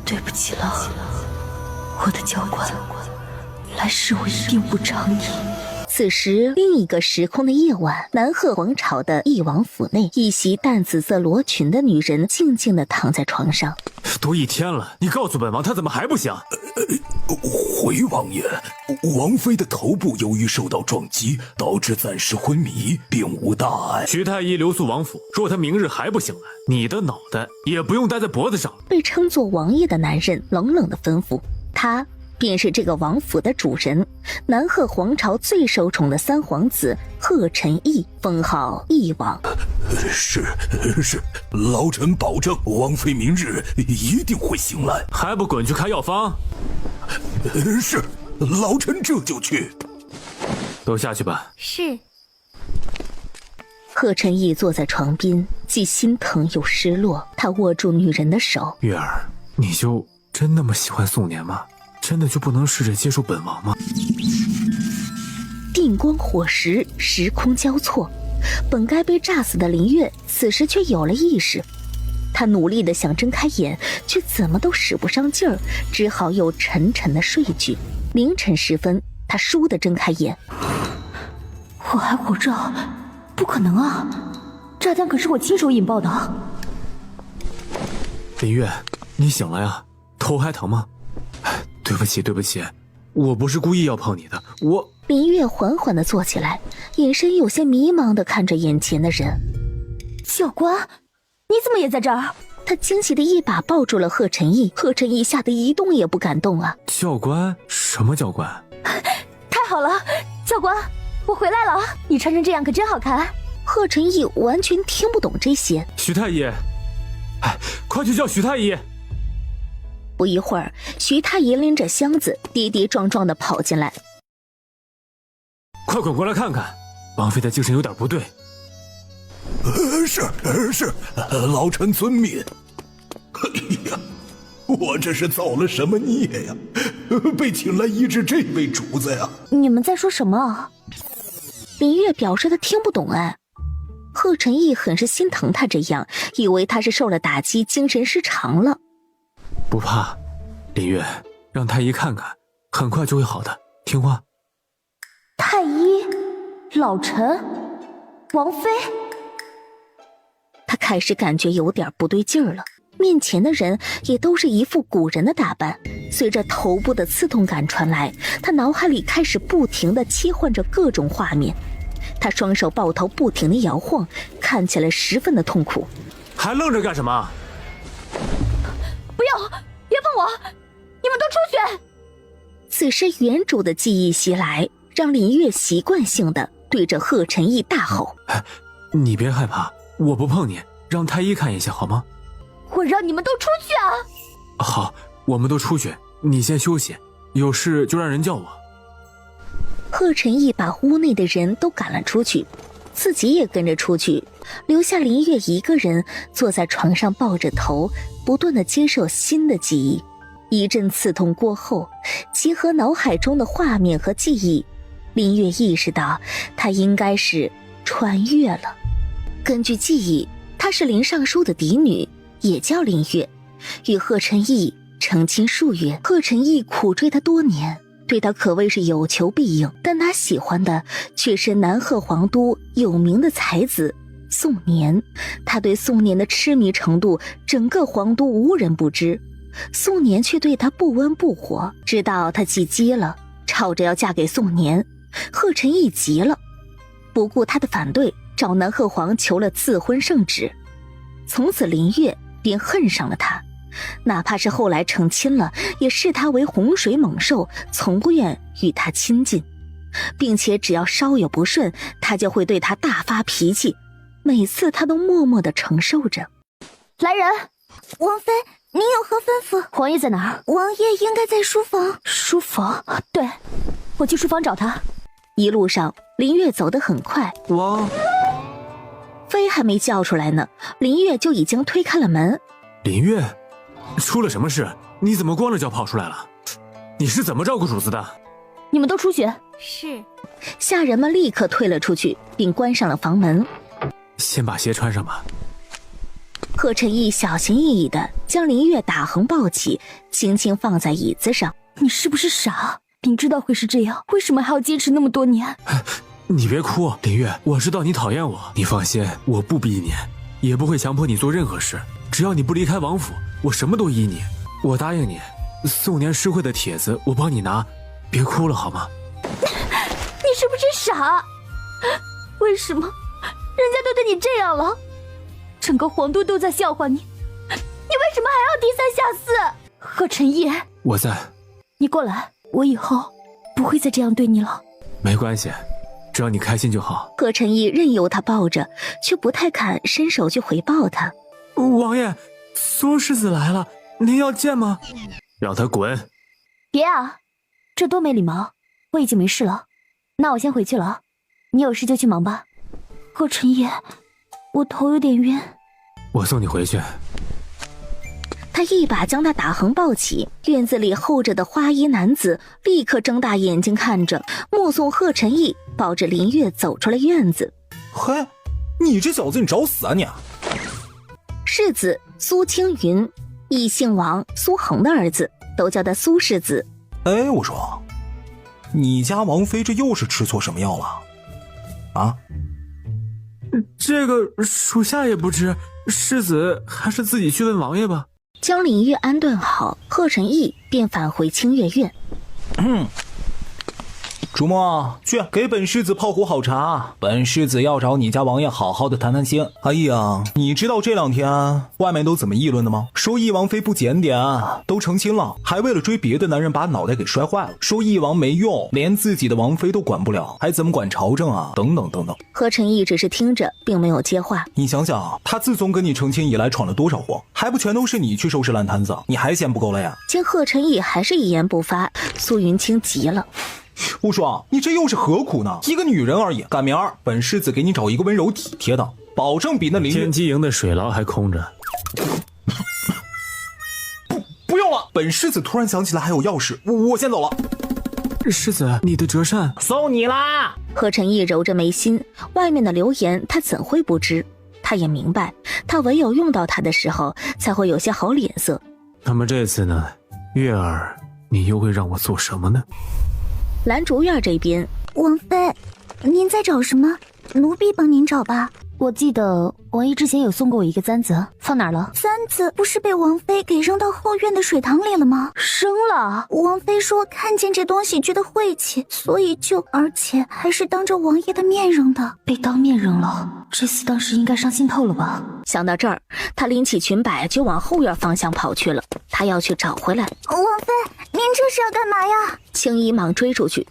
对不起了，我的教官，来世我一定不偿你。此时，另一个时空的夜晚，南鹤王朝的翼王府内，一袭淡紫色罗裙的女人静静地躺在床上。都一天了，你告诉本王，她怎么还不醒？回王爷，王妃的头部由于受到撞击，导致暂时昏迷，并无大碍。徐太医留宿王府，若她明日还不醒来，你的脑袋也不用戴在脖子上了。被称作王爷的男人冷冷地吩咐，他便是这个王府的主人，南鹤皇朝最受宠的三皇子贺晨义，封号翼王。是，老臣保证，王妃明日一定会醒来。还不滚去开药方？是，老臣这就去。都下去吧。是。贺晨义坐在床边，既心疼又失落。他握住女人的手。月儿，你就真那么喜欢宋年吗？真的就不能试着接受本王吗？电光火石，时空交错，本该被炸死的林月，此时却有了意识。他努力地想睁开眼，却怎么都使不上劲儿，只好又沉沉地睡去。凌晨时分，他倏地睁开眼。我还活着？不可能啊！炸弹可是我亲手引爆的。林月，你醒了呀？头还疼吗？对不起，我不是故意要碰你的，我……林月缓缓地坐起来，眼神有些迷茫地看着眼前的人。教官，你怎么也在这儿？他惊喜地一把抱住了贺晨义，贺晨义吓得一动也不敢动啊！教官？什么教官？太好了，教官，我回来了！你穿成这样可真好看。贺晨义完全听不懂这些。徐太医，快去叫徐太医！不一会儿，徐太医拎着箱子跌跌撞撞地跑进来。快滚过来看看，王妃的精神有点不对。是，老臣遵命。哎呀，我这是造了什么孽呀？被请来医治这位主子呀？你们在说什么？林月表示他听不懂哎。贺晨义很是心疼他这样，以为他是受了打击，精神失常了。不怕，林月，让太医看看，很快就会好的，听话。太医，老臣，王妃。他开始感觉有点不对劲儿了，面前的人也都是一副古人的打扮。随着头部的刺痛感传来，他脑海里开始不停地切换着各种画面。他双手抱头不停地摇晃，看起来十分的痛苦。还愣着干什么？不要，别碰我！你们都出去！此时原主的记忆袭来，让林月习惯性的对着贺晨义大吼：你别害怕，我不碰你，让太医看一下好吗？我让你们都出去啊！好，我们都出去，你先休息，有事就让人叫我。贺晨义把屋内的人都赶了出去，自己也跟着出去，留下林月一个人坐在床上抱着头，不断地接受新的记忆。一阵刺痛过后，结合脑海中的画面和记忆，林月意识到她应该是穿越了。根据记忆，她是林尚书的嫡女，也叫林月，与贺晨义成亲数月。贺晨义苦追她多年，对她可谓是有求必应，但他喜欢的却是南鹤皇都有名的才子宋年。他对宋年的痴迷程度，整个皇都无人不知。宋年却对他不温不火，直到他气急了，吵着要嫁给宋年。贺晨义急了，不顾他的反对，找南鹤皇求了赐婚圣旨。从此林月便恨上了他，哪怕是后来成亲了，也视他为洪水猛兽，从不愿与他亲近，并且只要稍有不顺，他就会对他大发脾气。每次他都默默地承受着。来人！王妃，您有何吩咐？王爷在哪儿？王爷应该在书房。书房？对，我去书房找他。一路上，林月走得很快。王妃还没叫出来呢，林月就已经推开了门。林月，出了什么事？你怎么光着脚跑出来了？你是怎么照顾主子的？你们都出去。是。下人们立刻退了出去，并关上了房门。先把鞋穿上吧。贺晨义小心翼翼地将林月打横抱起，轻轻放在椅子上。你是不是傻？明知道会是这样，为什么还要坚持那么多年？你别哭，林月，我知道你讨厌我，你放心，我不逼你，也不会强迫你做任何事，只要你不离开王府，我什么都依你。我答应你，宋年诗会的帖子我帮你拿，别哭了好吗？你是不是傻？为什么人家都对你这样了，整个皇都都在笑话你，你为什么还要低三下四？贺晨义，我在。你过来，我以后不会再这样对你了。没关系，只要你开心就好。贺晨义任由他抱着，却不太肯伸手去回抱他。王爷，苏世子来了，您要见吗？让他滚！别啊，这多没礼貌。我已经没事了，那我先回去了，你有事就去忙吧。贺晨义，我头有点晕。我送你回去。他一把将他打横抱起，院子里候着的花衣男子立刻睁大眼睛看着，目送贺晨义抱着林月走出了院子。嘿，你这小子你找死啊你！世子苏青云，义姓王，苏恒的儿子，都叫他苏世子。哎，我说，你家王妃这又是吃错什么药了？啊？这个属下也不知，世子还是自己去问王爷吧。将林月安顿好，贺晨义便返回清月院。竹墨，去给本世子泡壶好茶，本世子要找你家王爷好好的谈谈心。哎呀，你知道这两天外面都怎么议论的吗？说义王妃不检点，都成亲了，还为了追别的男人把脑袋给摔坏了。说义王没用，连自己的王妃都管不了，还怎么管朝政啊？等等等等。贺晨义只是听着，并没有接话。你想想，他自从跟你成亲以来闯了多少祸，还不全都是你去收拾烂摊子？你还嫌不够了呀？见贺晨义还是一言不发，苏云清急了。无双，你这又是何苦呢？一个女人而已，赶明儿本世子给你找一个温柔体贴的，保证比那林月。天机营的水牢还空着。不用了，本世子突然想起来还有钥匙，我先走了。世子，你的折扇送你啦！贺晨义揉着眉心，外面的流言他怎会不知？他也明白，他唯有用到他的时候，才会有些好脸色。那么这次呢，月儿，你又会让我做什么呢？兰竹院这边，王妃，您在找什么？奴婢帮您找吧。我记得王爷之前有送过我一个簪子，放哪儿了？簪子不是被王妃给扔到后院的水塘里了吗？扔了。王妃说看见这东西觉得晦气，所以而且还是当着王爷的面扔的。被当面扔了，这厮当时应该伤心透了吧？想到这儿，他拎起裙摆就往后院方向跑去了。他要去找回来。王妃，您这是要干嘛呀？青衣忙追出去，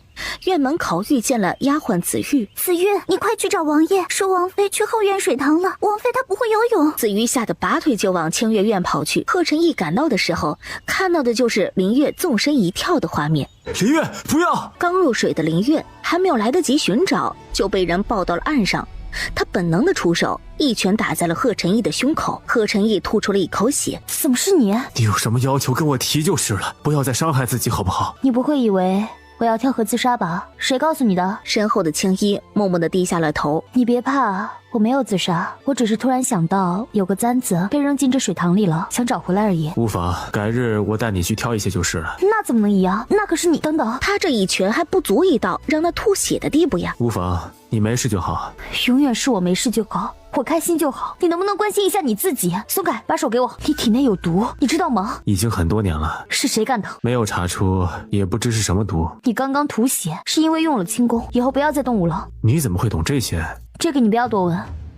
院门口遇见了丫鬟紫玉。紫玉，你快去找王爷，说王妃去后院水塘了，王妃她不会游泳。紫玉吓得拔腿就往清月院跑去。贺晨义赶到的时候，看到的就是林月纵身一跳的画面。林月，不要！刚入水的林月还没有来得及寻找，就被人抱到了岸上。他本能的出手，一拳打在了贺晨义的胸口。贺晨义吐出了一口血。怎么是你？你有什么要求跟我提就是了，不要再伤害自己好不好？你不会以为我要跳河自杀吧？谁告诉你的？身后的青衣默默地低下了头。你别怕，我没有自杀，我只是突然想到有个簪子被扔进这水塘里了，想找回来而已。无妨，改日我带你去挑一些就是了。那怎么能一样？那可是你。等等，他这一拳还不足以到让他吐血的地步呀。无妨，你没事就好。永远是我没事就好，我开心就好。你能不能关心一下你自己？松开，把手给我。你体内有毒，你知道吗？已经很多年了。是谁干的？没有查出，也不知是什么毒。你刚刚吐血是因为用了轻功，以后不要再动武了。你怎么会懂这些？这个你不要多问，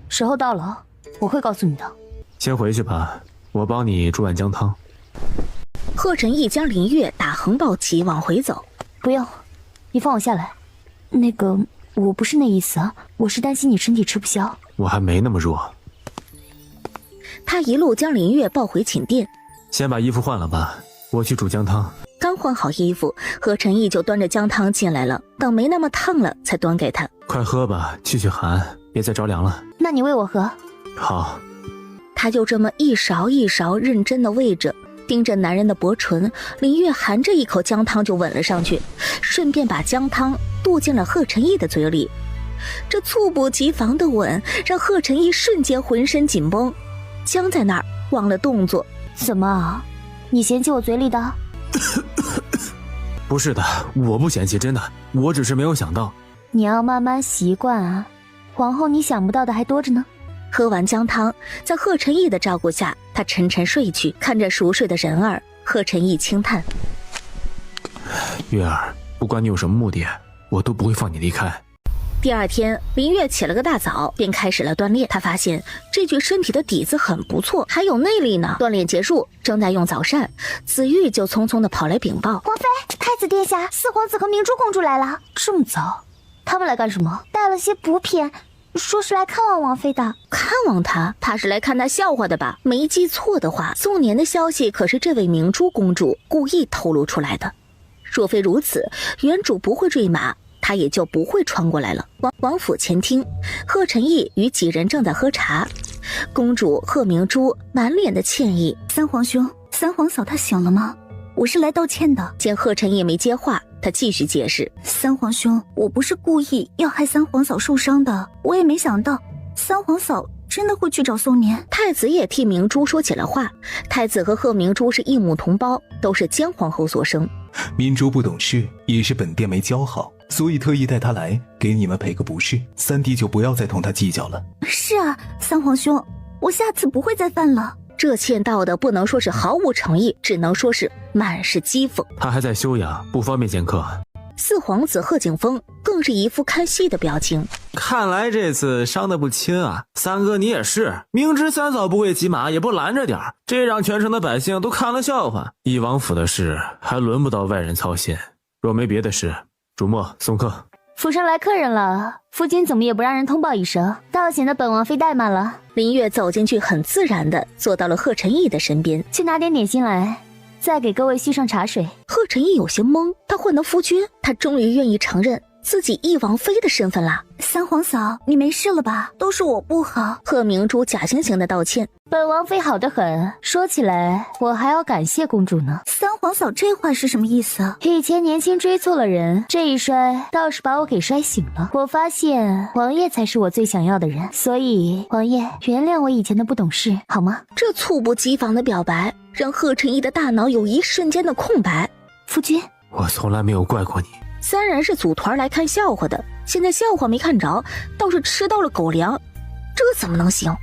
时候到了我会告诉你的。先回去吧，我帮你煮碗姜汤。贺晨义将林月打横抱起往回走。不用，你放我下来。那个，我不是那意思啊，我是担心你身体吃不消。我还没那么弱。他一路将林月抱回寝殿。先把衣服换了吧，我去煮姜汤。刚换好衣服，贺晨义就端着姜汤进来了，等没那么烫了才端给他。快喝吧，去寒，别再着凉了。那你喂我喝。好。他就这么一勺一勺认真的喂着，盯着男人的薄唇，林月含着一口姜汤就吻了上去，顺便把姜汤渡进了贺晨义的嘴里。这猝不及防的吻让贺晨义瞬间浑身紧绷。僵在那儿，忘了动作。怎么，你嫌弃我嘴里的？不是的，我不嫌弃，真的，我只是没有想到。你要慢慢习惯啊，往后你想不到的还多着呢。喝完姜汤，在贺晨义的照顾下，他沉沉睡去。看着熟睡的人儿，贺晨义轻叹：月儿，不管你有什么目的，我都不会放你离开。第二天，林月起了个大早，便开始了锻炼。他发现这具身体的底子很不错，还有内力呢。锻炼结束，正在用早膳，紫玉就匆匆地跑来禀报：王妃，太子殿下，四皇子和明珠公主来了。这么早，他们来干什么？带了些补品，说是来看望王妃的。看望他？怕是来看他笑话的吧？没记错的话，宋年的消息可是这位明珠公主故意透露出来的。若非如此，原主不会坠马，他也就不会穿过来了。王府前厅，贺晨义与几人正在喝茶。公主贺明珠满脸的歉意：三皇兄，三皇嫂她醒了吗？我是来道歉的。见贺晨义没接话，他继续解释：三皇兄，我不是故意要害三皇嫂受伤的，我也没想到三皇嫂真的会去找宋年。太子也替明珠说起了话。太子和贺明珠是一母同胞，都是姜皇后所生。明珠不懂事，也是本殿没教好，所以特意带她来给你们赔个不是。三弟就不要再同她计较了。是啊，三皇兄，我下次不会再犯了。这欠道的不能说是毫无诚意，只能说是满是讥讽。他还在休养，不方便见客。四皇子贺景峰更是一副看戏的表情。看来这次伤得不轻啊，三哥你也是，明知三嫂不会骑马，也不拦着点，这让全城的百姓都看了笑话。义王府的事还轮不到外人操心，若没别的事，主墨送客。府上来客人了，夫君怎么也不让人通报一声，倒显得本王妃怠慢了。林月走进去，很自然地坐到了贺晨义的身边，去拿点点心来，再给各位续上茶水。贺晨义有些懵，他换得夫君，他终于愿意承认自己义王妃的身份啦。三皇嫂，你没事了吧？都是我不好。贺明珠假惺惺的道歉。本王妃好得很，说起来我还要感谢公主呢。三皇嫂这话是什么意思？以前年轻追错了人，这一摔倒是把我给摔醒了。我发现王爷才是我最想要的人，所以王爷原谅我以前的不懂事好吗？这猝不及防的表白让贺晨义的大脑有一瞬间的空白。夫君，我从来没有怪过你。三人是组团来看笑话的，现在笑话没看着，倒是吃到了狗粮，这怎么能行？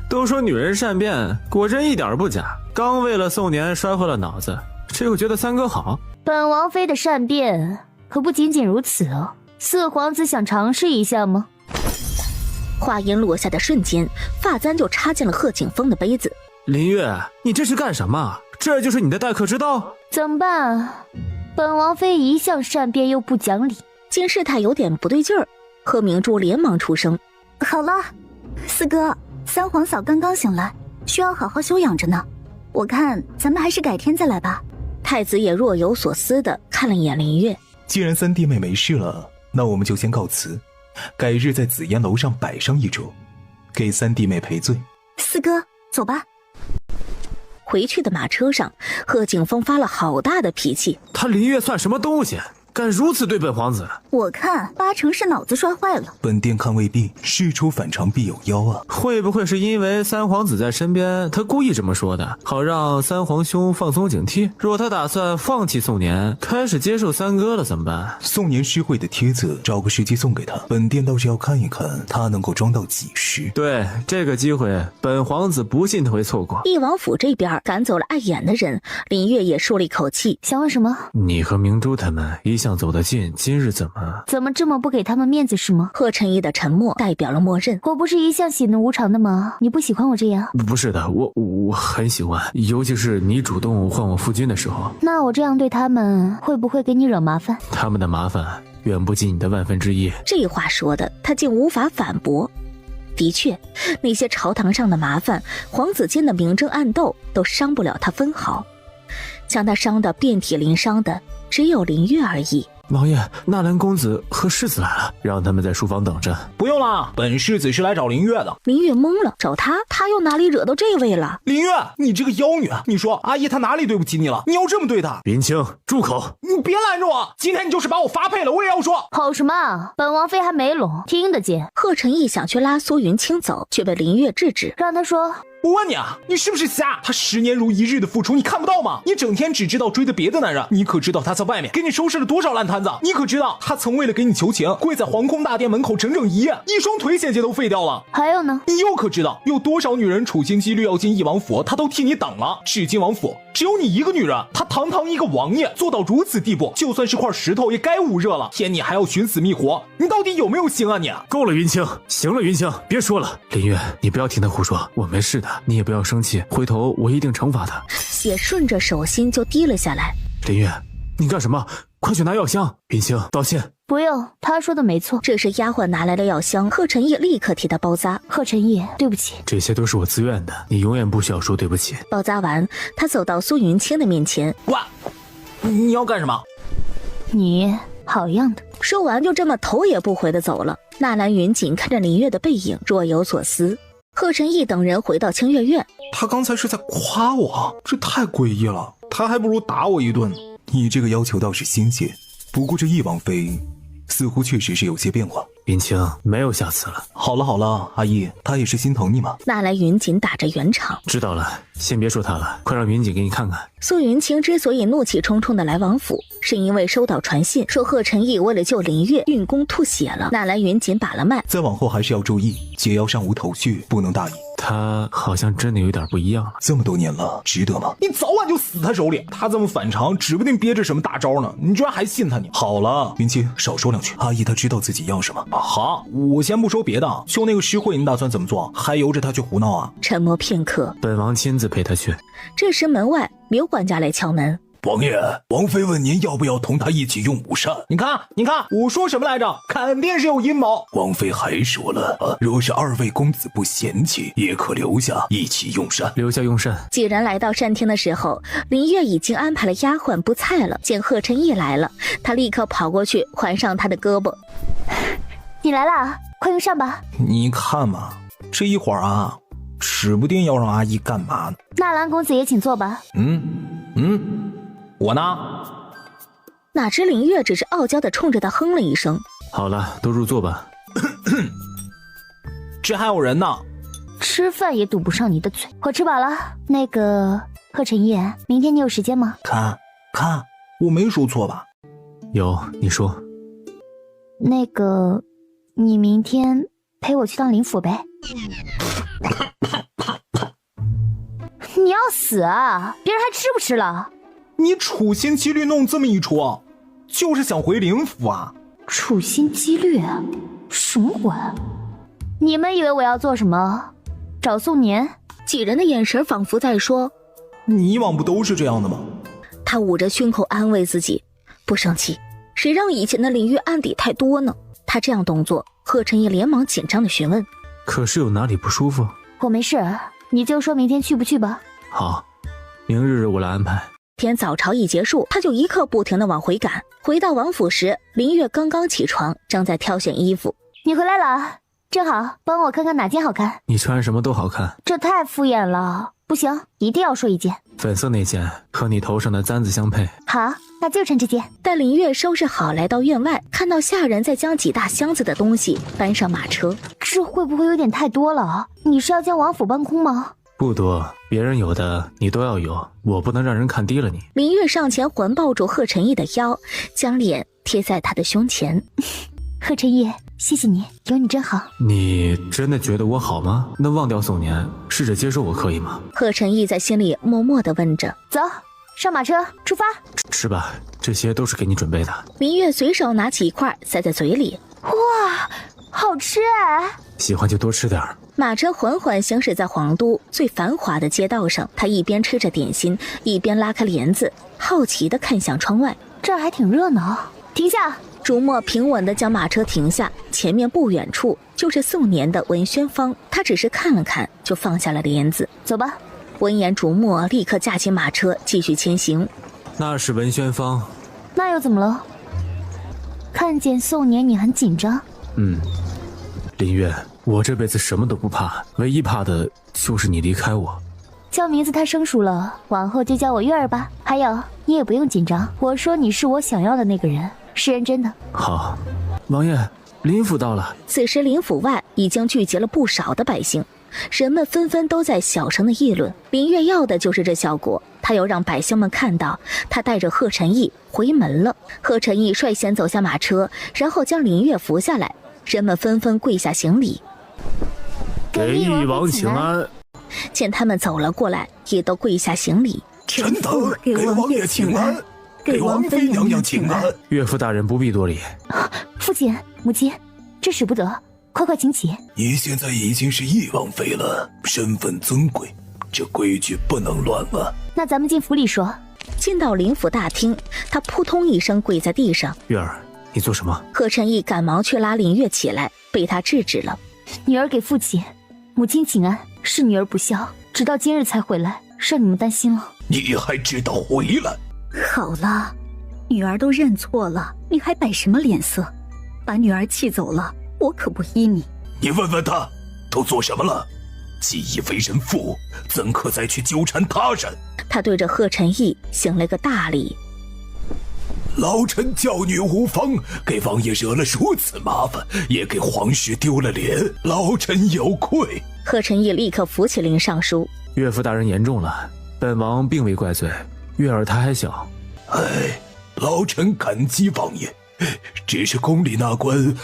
都说女人善变，果真一点不假。刚为了宋年摔坏了脑子，这又觉得三哥好。本王妃的善变可不仅仅如此哦。四皇子想尝试一下吗？话音落下的瞬间，发簪就插进了贺景峰的杯子。林月，你这是干什么？这就是你的待客之道？怎么办啊？本王妃一向善变又不讲理。见事态有点不对劲儿，贺明珠连忙出声：好了，四哥，三皇嫂刚刚醒来，需要好好休养着呢。我看咱们还是改天再来吧。太子也若有所思地看了一眼林月。既然三弟妹没事了，那我们就先告辞，改日在紫烟楼上摆上一桌，给三弟妹赔罪。四哥，走吧。回去的马车上，贺景峰发了好大的脾气。他林月算什么东西，敢如此对本皇子？我看八成是脑子摔坏了。本殿看未必，事出反常必有妖啊。会不会是因为三皇子在身边，他故意这么说的，好让三皇兄放松警惕？若他打算放弃宋年，开始接受三哥了怎么办？宋年诗会的帖子，找个时机送给他，本殿倒是要看一看他能够装到几时。对，这个机会本皇子不信他会错过。义王府这边赶走了碍眼的人，林月也舒了一口气。想问什么？你和明珠他们一向走得近，今日怎么这么不给他们面子是吗？贺晨义的沉默代表了默认。我不是一向喜怒无常的吗？你不喜欢我这样？不是的，我很喜欢，尤其是你主动唤我夫君的时候。那我这样对他们，会不会给你惹麻烦？他们的麻烦远不及你的1/1000。这话说的，他竟无法反驳。的确，那些朝堂上的麻烦，皇子间的明争暗斗，都伤不了他分毫。将他伤得遍体鳞伤的，只有林月而已。王爷，纳兰公子和世子来了，让他们在书房等着。不用了，本世子是来找林月的。林月懵了，找他又哪里惹到这位了？林月，你这个妖女，你说阿姨她哪里对不起你了？你要这么对她？林清，住口！你别拦着我，今天你就是把我发配了，我也要说。吼什么？本王妃还没拢，听得见。贺晨义想去拉苏云清走，却被林月制止。让他说，我问你啊，你是不是瞎？他10年如一日的付出，你看不到吗？你整天只知道追的别的男人，你可知道他在外面给你收拾了多少烂摊子？你可知道他曾为了给你求情，跪在皇宫大殿门口整整1夜，一双腿险些都废掉了？还有呢？你又可知道有多少女人处心积虑要进翼王府，他都替你挡了？至今王府只有你一个女人，他堂堂一个王爷，做到如此地步，就算是块石头也该捂热了。偏你还要寻死觅活，你到底有没有心啊你？够了，云清，行了，云清，别说了。林月，你不要听他胡说，我没事的，你也不要生气，回头我一定惩罚他。血顺着手心就滴了下来。林月，你干什么？快去拿药箱。云清，道歉。不用，他说的没错。这时丫鬟拿来了药箱，贺晨义立刻替他包扎。贺晨义，对不起，这些都是我自愿的，你永远不需要说对不起。包扎完，他走到苏云清的面前。喂，你要干什么？你好样的。说完就这么头也不回的走了。纳兰云锦看着林月的背影，若有所思。贺晨义等人回到清月院，他刚才是在夸我，这太诡异了，他还不如打我一顿呢。你这个要求倒是新鲜，不过这翼王妃似乎确实是有些变化。云清，没有下次了。好了好了，阿姨，他也是心疼你嘛。纳兰云锦打着圆场。知道了，先别说他了，快让云锦给你看看。苏云清之所以怒气冲冲的来王府，是因为收到传信说贺晨义为了救林月运功吐血了。纳兰云锦把了脉，再往后还是要注意，解药上无头绪，不能大意。他好像真的有点不一样了。这么多年了，值得吗？你早晚就死他手里。他这么反常，指不定憋着什么大招呢。你居然还信他你？好了，云清，少说两句。阿姨她知道自己要什么。好，我先不说别的，就那个诗会你打算怎么做？还由着他去胡闹啊？沉默片刻，本王亲自陪他去。这时门外刘管家来敲门。王爷，王妃问您要不要同他一起用午膳。你看，我说什么来着？肯定是有阴谋。王妃还说了若是2位公子不嫌弃，也可留下一起用膳。留下用膳。几人来到膳厅的时候，林月已经安排了丫鬟布菜了。见贺晨义来了，他立刻跑过去环上他的胳膊。你来了，快用膳吧。你看嘛，这一会儿啊，指不定要让阿姨干嘛呢。纳兰公子也请坐吧。我呢？哪知林月只是傲娇地冲着他哼了一声。好了，都入座吧。这还有人呢。吃饭也堵不上你的嘴。我吃饱了。那个贺晨义，明天你有时间吗？看，我没说错吧？有，你说。那个，你明天陪我去趟林府呗。你要死啊！别人还吃不吃了？你处心积虑弄这么一出，就是想回灵府啊？处心积虑？什么鬼？你们以为我要做什么？找宋年？几人的眼神仿佛在说：你以往不都是这样的吗？他捂着胸口安慰自己，不生气。谁让以前的林月案底太多呢？他这样动作，贺晨义连忙紧张地询问：可是有哪里不舒服？我没事，你就说明天去不去吧。好，明日我来安排。天早朝一结束，他就一刻不停地往回赶。回到王府时，林月刚刚起床，正在挑选衣服。你回来了，正好帮我看看哪件好看。你穿什么都好看。这太敷衍了，不行，一定要说一件。粉色那件和你头上的簪子相配。好，那就穿这件。待林月收拾好，来到院外，看到下人在将几大箱子的东西搬上马车。这会不会有点太多了？你是要将王府搬空吗？不多，别人有的你都要有，我不能让人看低了你。林月上前环抱住贺晨义的腰，将脸贴在他的胸前。贺晨义，谢谢你，有你真好。你真的觉得我好吗？那忘掉宋年，试着接受我可以吗？贺晨义在心里默默地问着。走，上马车出发。吃吧，这些都是给你准备的。林月随手拿起一块塞在嘴里。哇，好吃哎！喜欢就多吃点儿。马车缓缓行驶在皇都最繁华的街道上，他一边吃着点心，一边拉开帘子，好奇地看向窗外。这儿还挺热闹。停下！竹墨平稳地将马车停下，前面不远处就是宋年的文轩坊。他只是看了看，就放下了帘子。走吧。闻言，竹墨立刻驾起马车，继续前行。那是文轩坊。那又怎么了？看见宋年你很紧张？林月，我这辈子什么都不怕，唯一怕的就是你离开我。叫名字太生疏了，往后就叫我月儿吧。还有，你也不用紧张，我说你是我想要的那个人，是认真的。好，王爷，林府到了。此时林府外已经聚集了不少的百姓，人们纷纷都在小声的议论。林月要的就是这效果，他要让百姓们看到他带着贺晨义回门了。贺晨义率先走下马车，然后将林月扶下来，人们纷纷跪下行礼。给翼王请安。见他们走了过来，也都跪下行礼。臣等给王爷请安，给王妃娘娘请安。岳父大人不必多礼。父亲、母亲，这使不得，快快请起。你现在已经是翼王妃了，身份尊贵，这规矩不能乱了。那咱们进府里说。进到林府大厅，他扑通一声跪在地上。月儿，你做什么？贺晨义赶忙去拉林月起来，被他制止了。女儿给父亲、母亲请安，是女儿不孝，直到今日才回来，让你们担心了。你还知道回来？好了，女儿都认错了，你还摆什么脸色？把女儿气走了，我可不依你。你问问他，都做什么了？既已为人父，怎可再去纠缠他人？他对着贺晨义行了个大礼。老臣教女无方，给王爷惹了如此麻烦，也给皇室丢了脸，老臣有愧。贺晨义立刻扶起林尚书。岳父大人言重了，本王并未怪罪，月儿她还小。老臣感激王爷，只是宫里那关，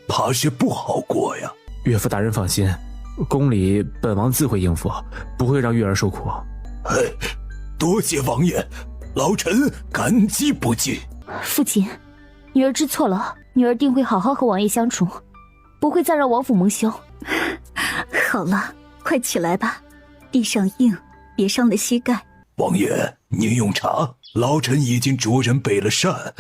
怕是不好过呀。岳父大人放心，宫里本王自会应付，不会让月儿受苦。多谢王爷，老臣感激不尽。父亲，女儿知错了，女儿定会好好和王爷相处，不会再让王府蒙羞。好了，快起来吧，地上硬，别伤了膝盖。王爷，您用茶，老臣已经着人备了膳，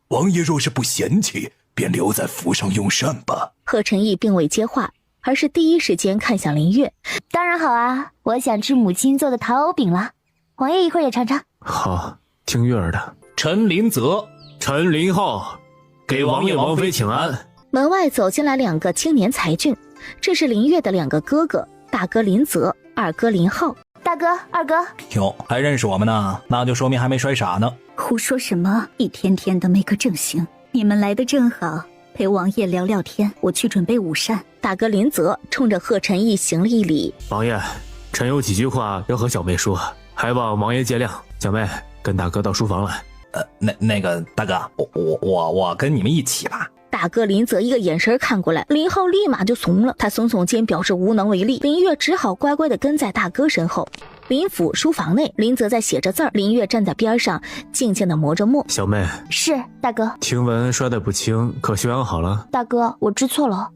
王爷若是不嫌弃，便留在府上用膳吧。贺晨义并未接话，而是第一时间看向林月。当然好啊，我想吃母亲做的糖藕饼了，王爷一会儿也尝尝。好，听月儿的。陈林泽，陈林浩，给王爷王妃请安。门外走进来两个青年才俊，这是林月的两个哥哥，大哥林泽，二哥林浩。大哥、二哥，哟，还认识我们呢，那就说明还没摔傻呢。胡说什么？一天天的没个正形。你们来的正好，陪王爷聊聊天，我去准备午膳。大哥林泽冲着贺晨义行了一礼。王爷，臣有几句话要和小妹说，还望王爷见谅。小妹，跟大哥到书房来。那个大哥，我跟你们一起吧。大哥林泽一个眼神看过来，林浩立马就怂了，他耸耸肩表示无能为力。林月只好乖乖地跟在大哥身后。林府书房内，林泽在写着字儿，林月站在边上静静地磨着墨。小妹，是大哥。听闻摔得不轻，可休养好了？大哥，我知错了。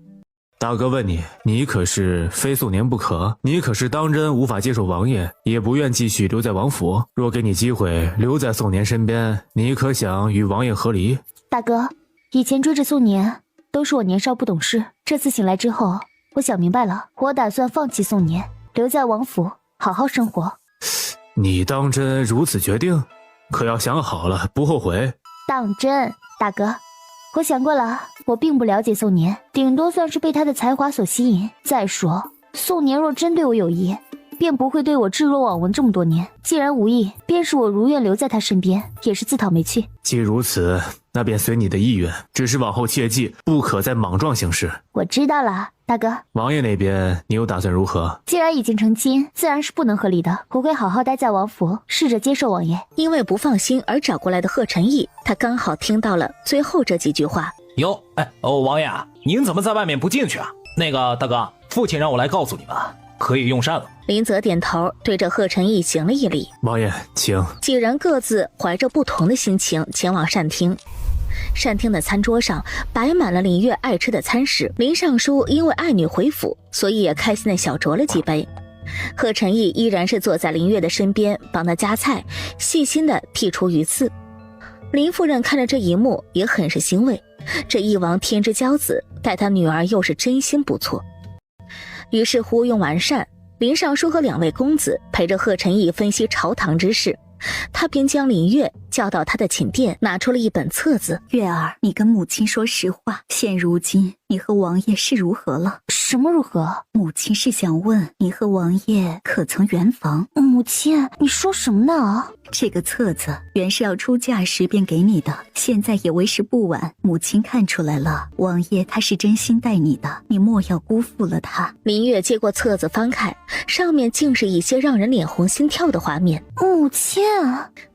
大哥问你，你可是非宋年不可？你可是当真无法接受王爷，也不愿继续留在王府？若给你机会留在宋年身边，你可想与王爷和离？大哥，以前追着宋年都是我年少不懂事，这次醒来之后，我想明白了，我打算放弃宋年，留在王府好好生活。你当真如此决定？可要想好了，不后悔。当真，大哥，我想过了，我并不了解宋年，顶多算是被他的才华所吸引。再说，宋年若真对我有意，便不会对我置若罔闻这么多年。既然无意，便是我如愿留在他身边，也是自讨没趣。既如此，那便随你的意愿，只是往后切记，不可再莽撞行事。我知道了，大哥。王爷那边，你又打算如何？既然已经成亲，自然是不能和离的。我会好好待在王府，试着接受王爷。因为不放心而找过来的贺晨义，他刚好听到了最后这几句话。哟，王爷，您怎么在外面不进去啊？那个大哥，父亲让我来告诉你们，可以用膳了。林泽点头，对着贺晨义行了一礼。王爷，请。几人各自怀着不同的心情前往膳厅。膳厅的餐桌上摆满了林月爱吃的餐食，林尚书因为爱女回府，所以也开心的小酌了几杯。贺晨义依然是坐在林月的身边，帮她夹菜，细心的剔除鱼刺。林夫人看着这一幕也很是欣慰，这一王天之骄子待她女儿又是真心不错。于是乎用完膳，林尚书和两位公子陪着贺晨义分析朝堂之事，他便将林月叫到他的寝殿，拿出了一本册子。月儿，你跟母亲说实话，现如今你和王爷是如何了？什么如何？母亲是想问你和王爷可曾圆房？母亲，你说什么呢？这个册子原是要出嫁时便给你的，现在也为时不晚。母亲看出来了，王爷他是真心待你的，你莫要辜负了他。林月接过册子翻开，上面竟是一些让人脸红心跳的画面。母亲，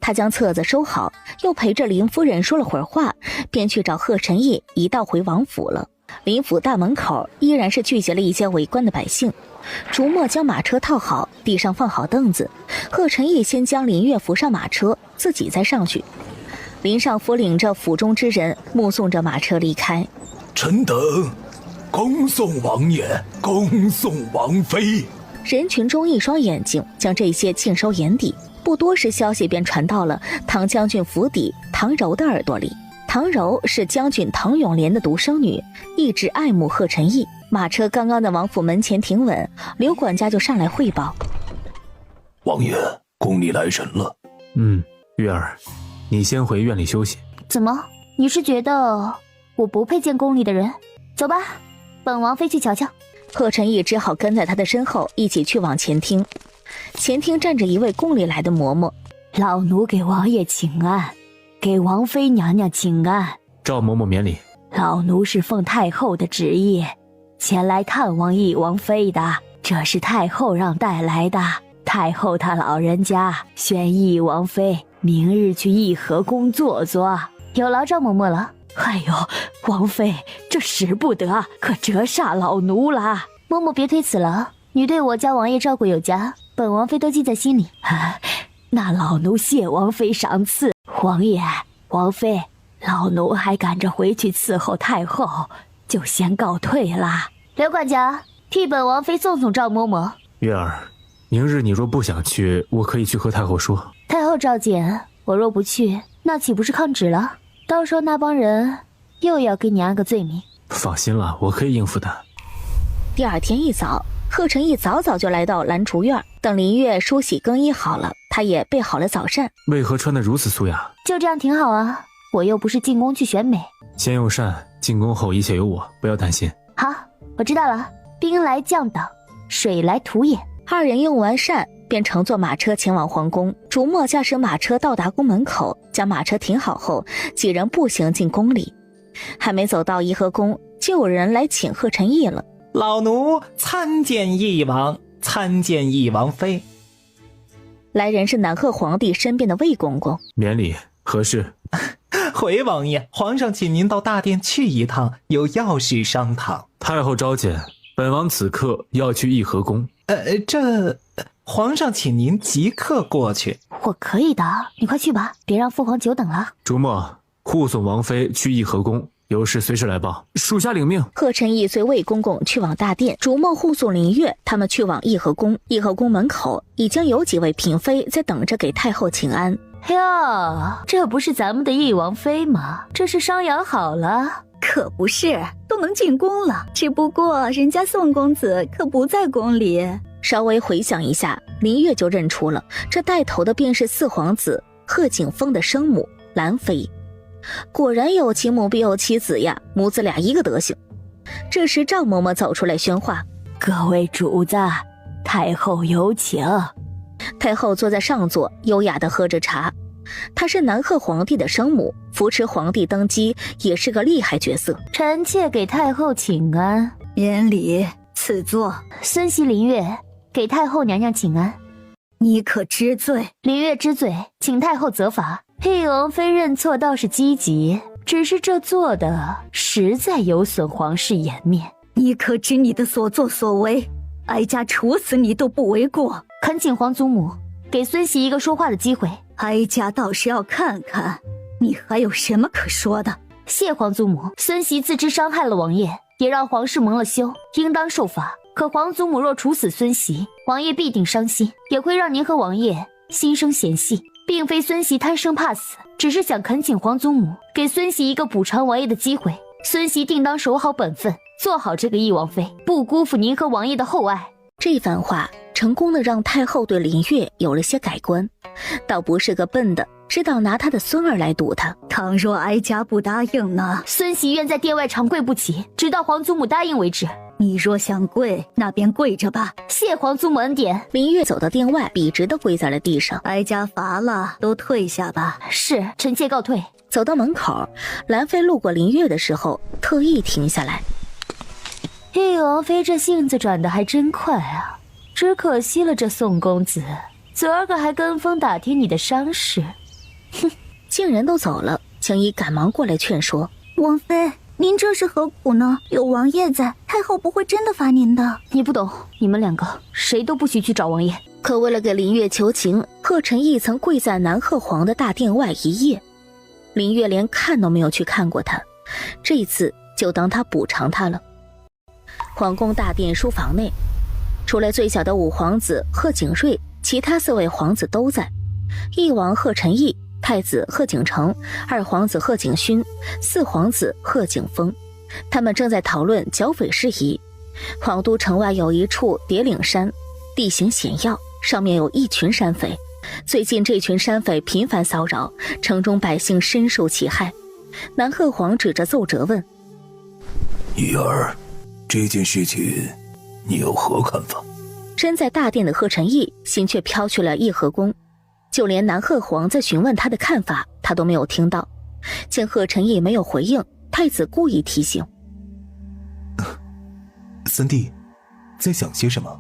他将册子收好，又陪着林夫人说了会儿话，便去找贺晨义一道回王府了。林府大门口依然是聚集了一些围观的百姓。竹墨将马车套好，地上放好凳子，贺晨义先将林月扶上马车，自己再上去。林少府领着府中之人目送着马车离开。臣等恭送王爷，恭送王妃。人群中一双眼睛将这些尽收眼底，不多时消息便传到了唐将军府邸唐柔的耳朵里。唐柔是将军唐永莲的独生女，一直爱慕贺晨义。马车刚刚在王府门前停稳，刘管家就上来汇报：王爷，宫里来人了。月儿，你先回院里休息。怎么？你是觉得我不配见宫里的人？走吧，本王妃去瞧瞧。贺晨义只好跟在他的身后一起去往前厅。前厅站着一位宫里来的嬷嬷。老奴给王爷请安，给王妃娘娘请安。赵嬷嬷免礼。老奴是奉太后的旨意前来看望懿王妃的，这是太后让带来的。太后她老人家宣懿王妃明日去义和宫坐坐。有劳赵嬷嬷了。哎呦，王妃这使不得，可折煞老奴了。嬷嬷别推辞了，你对我家王爷照顾有加，本王妃都记在心里。那老奴谢王妃赏赐。王爷王妃，老奴还赶着回去伺候太后，就先告退啦。刘管家，替本王妃送送赵嬷嬷。月儿，明日你若不想去，我可以去和太后说。太后召见，我若不去，那岂不是抗旨了？到时候那帮人又要给你安个罪名。放心了，我可以应付的。第二天一早，贺晨义早早就来到兰竹院，等林月梳洗更衣好了，他也备好了早膳。为何穿得如此素雅？就这样挺好啊，我又不是进宫去选美。先用膳，进宫后一切有我，不要担心。好，我知道了。兵来将挡，水来土掩。二人用完膳，便乘坐马车前往皇宫。竹墨驾驶马车到达宫门口，将马车停好后，几人步行进宫里。还没走到颐和宫，就有人来请贺晨义了。老奴参见义王，参见义王妃。来人是南贺皇帝身边的魏公公。免礼，何事？回王爷，皇上请您到大殿去一趟，有要事商讨。太后召见，本王此刻要去义和宫。皇上请您即刻过去。我可以的，你快去吧，别让父皇久等了。竹墨，护送王妃去义和宫，有事随时来报，属下领命。贺晨义随魏公公去往大殿，竹墨护送林月他们去往义和宫。义和宫门口已经有几位嫔妃在等着给太后请安。哟，这不是咱们的懿王妃吗？这是商量好了？可不是，都能进宫了，只不过人家宋公子可不在宫里。稍微回想一下，林月就认出了，这带头的便是四皇子贺景峰的生母兰妃。果然有其母必有其子呀，母子俩一个德行。这时赵嬷嬷走出来宣话：各位主子，太后有请。太后坐在上座，优雅地喝着茶。她是南贺皇帝的生母，扶持皇帝登基，也是个厉害角色。臣妾给太后请安。免礼，赐座。孙媳林月给太后娘娘请安。你可知罪？林月知罪，请太后责罚。懿王妃认错倒是积极，只是这做的实在有损皇室颜面。你可知你的所作所为，哀家处死你都不为过。恳请皇祖母给孙媳一个说话的机会。哀家倒是要看看你还有什么可说的。谢皇祖母，孙媳自知伤害了王爷，也让皇室蒙了羞，应当受罚。可皇祖母若处死孙媳，王爷必定伤心，也会让您和王爷心生嫌隙。并非孙媳贪生怕死，只是想恳请皇祖母给孙媳一个补偿王爷的机会。孙媳定当守好本分，做好这个懿王妃，不辜负您和王爷的厚爱。这番话成功的让太后对林月有了些改观。倒不是个笨的，知道拿他的孙儿来赌他。倘若哀家不答应呢？孙媳愿在殿外长跪不起，直到皇祖母答应为止。你若想跪，那便跪着吧。谢皇祖母恩典。林月走到殿外，笔直地跪在了地上。哀家罚了，都退下吧。是，臣妾告退。走到门口，兰妃路过林月的时候，特意停下来。玉王妃这性子转得还真快啊，只可惜了这宋公子，昨儿个还跟风打听你的伤势。哼，见人都走了，青衣赶忙过来劝说：“王妃，您这是何苦呢？有王爷在，太后不会真的罚您的。”你不懂，你们两个谁都不许去找王爷。可为了给林月求情，贺晨义曾跪在南鹤皇的大殿外一夜。林月连看都没有去看过他，这一次就当他补偿他了。皇宫大殿书房内，除了最小的五皇子贺景睿，其他4位皇子都在。翼王贺晨义、太子贺景成、2皇子贺景勋、4皇子贺景峰，他们正在讨论剿匪事宜。皇都城外有一处叠岭山，地形险要，上面有一群山匪。最近这群山匪频繁骚扰，城中百姓深受其害。南鹤皇指着奏折问：“玉儿，这件事情你有何看法？”身在大殿的贺晨义心却飘去了颐和宫，就连南鹤皇在询问他的看法，他都没有听到。见贺晨义没有回应，太子故意提醒：“三弟，在想些什么？”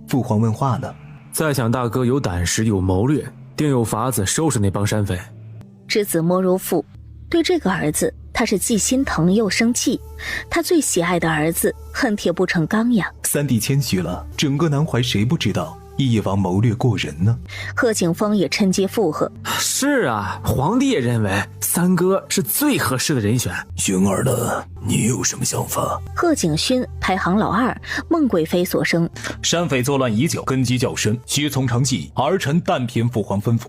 父皇问话呢。在想大哥有胆识有谋略，定有法子收拾那帮山匪。知子莫若父，对这个儿子他是既心疼又生气。他最喜爱的儿子恨铁不成钢呀。三弟谦虚了，整个南怀谁不知道翼王谋略过人呢？贺景峰也趁机附和：“是啊，皇帝也认为三哥是最合适的人选。薰儿呢？你有什么想法？”贺景勋排行老2，孟贵妃所生。山匪作乱已久，根基较深，需从长计议，儿臣但凭父皇吩咐。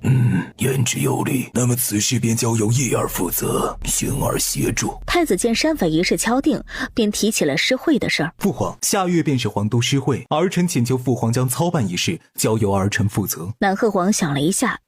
言之有理。那么此事便交由叶儿负责，薰儿协助。太子见山匪一事敲定，便提起了诗会的事儿。父皇，下月便是皇都诗会，儿臣请求父皇将操办一事交由儿臣负责。南鹤皇想了一下，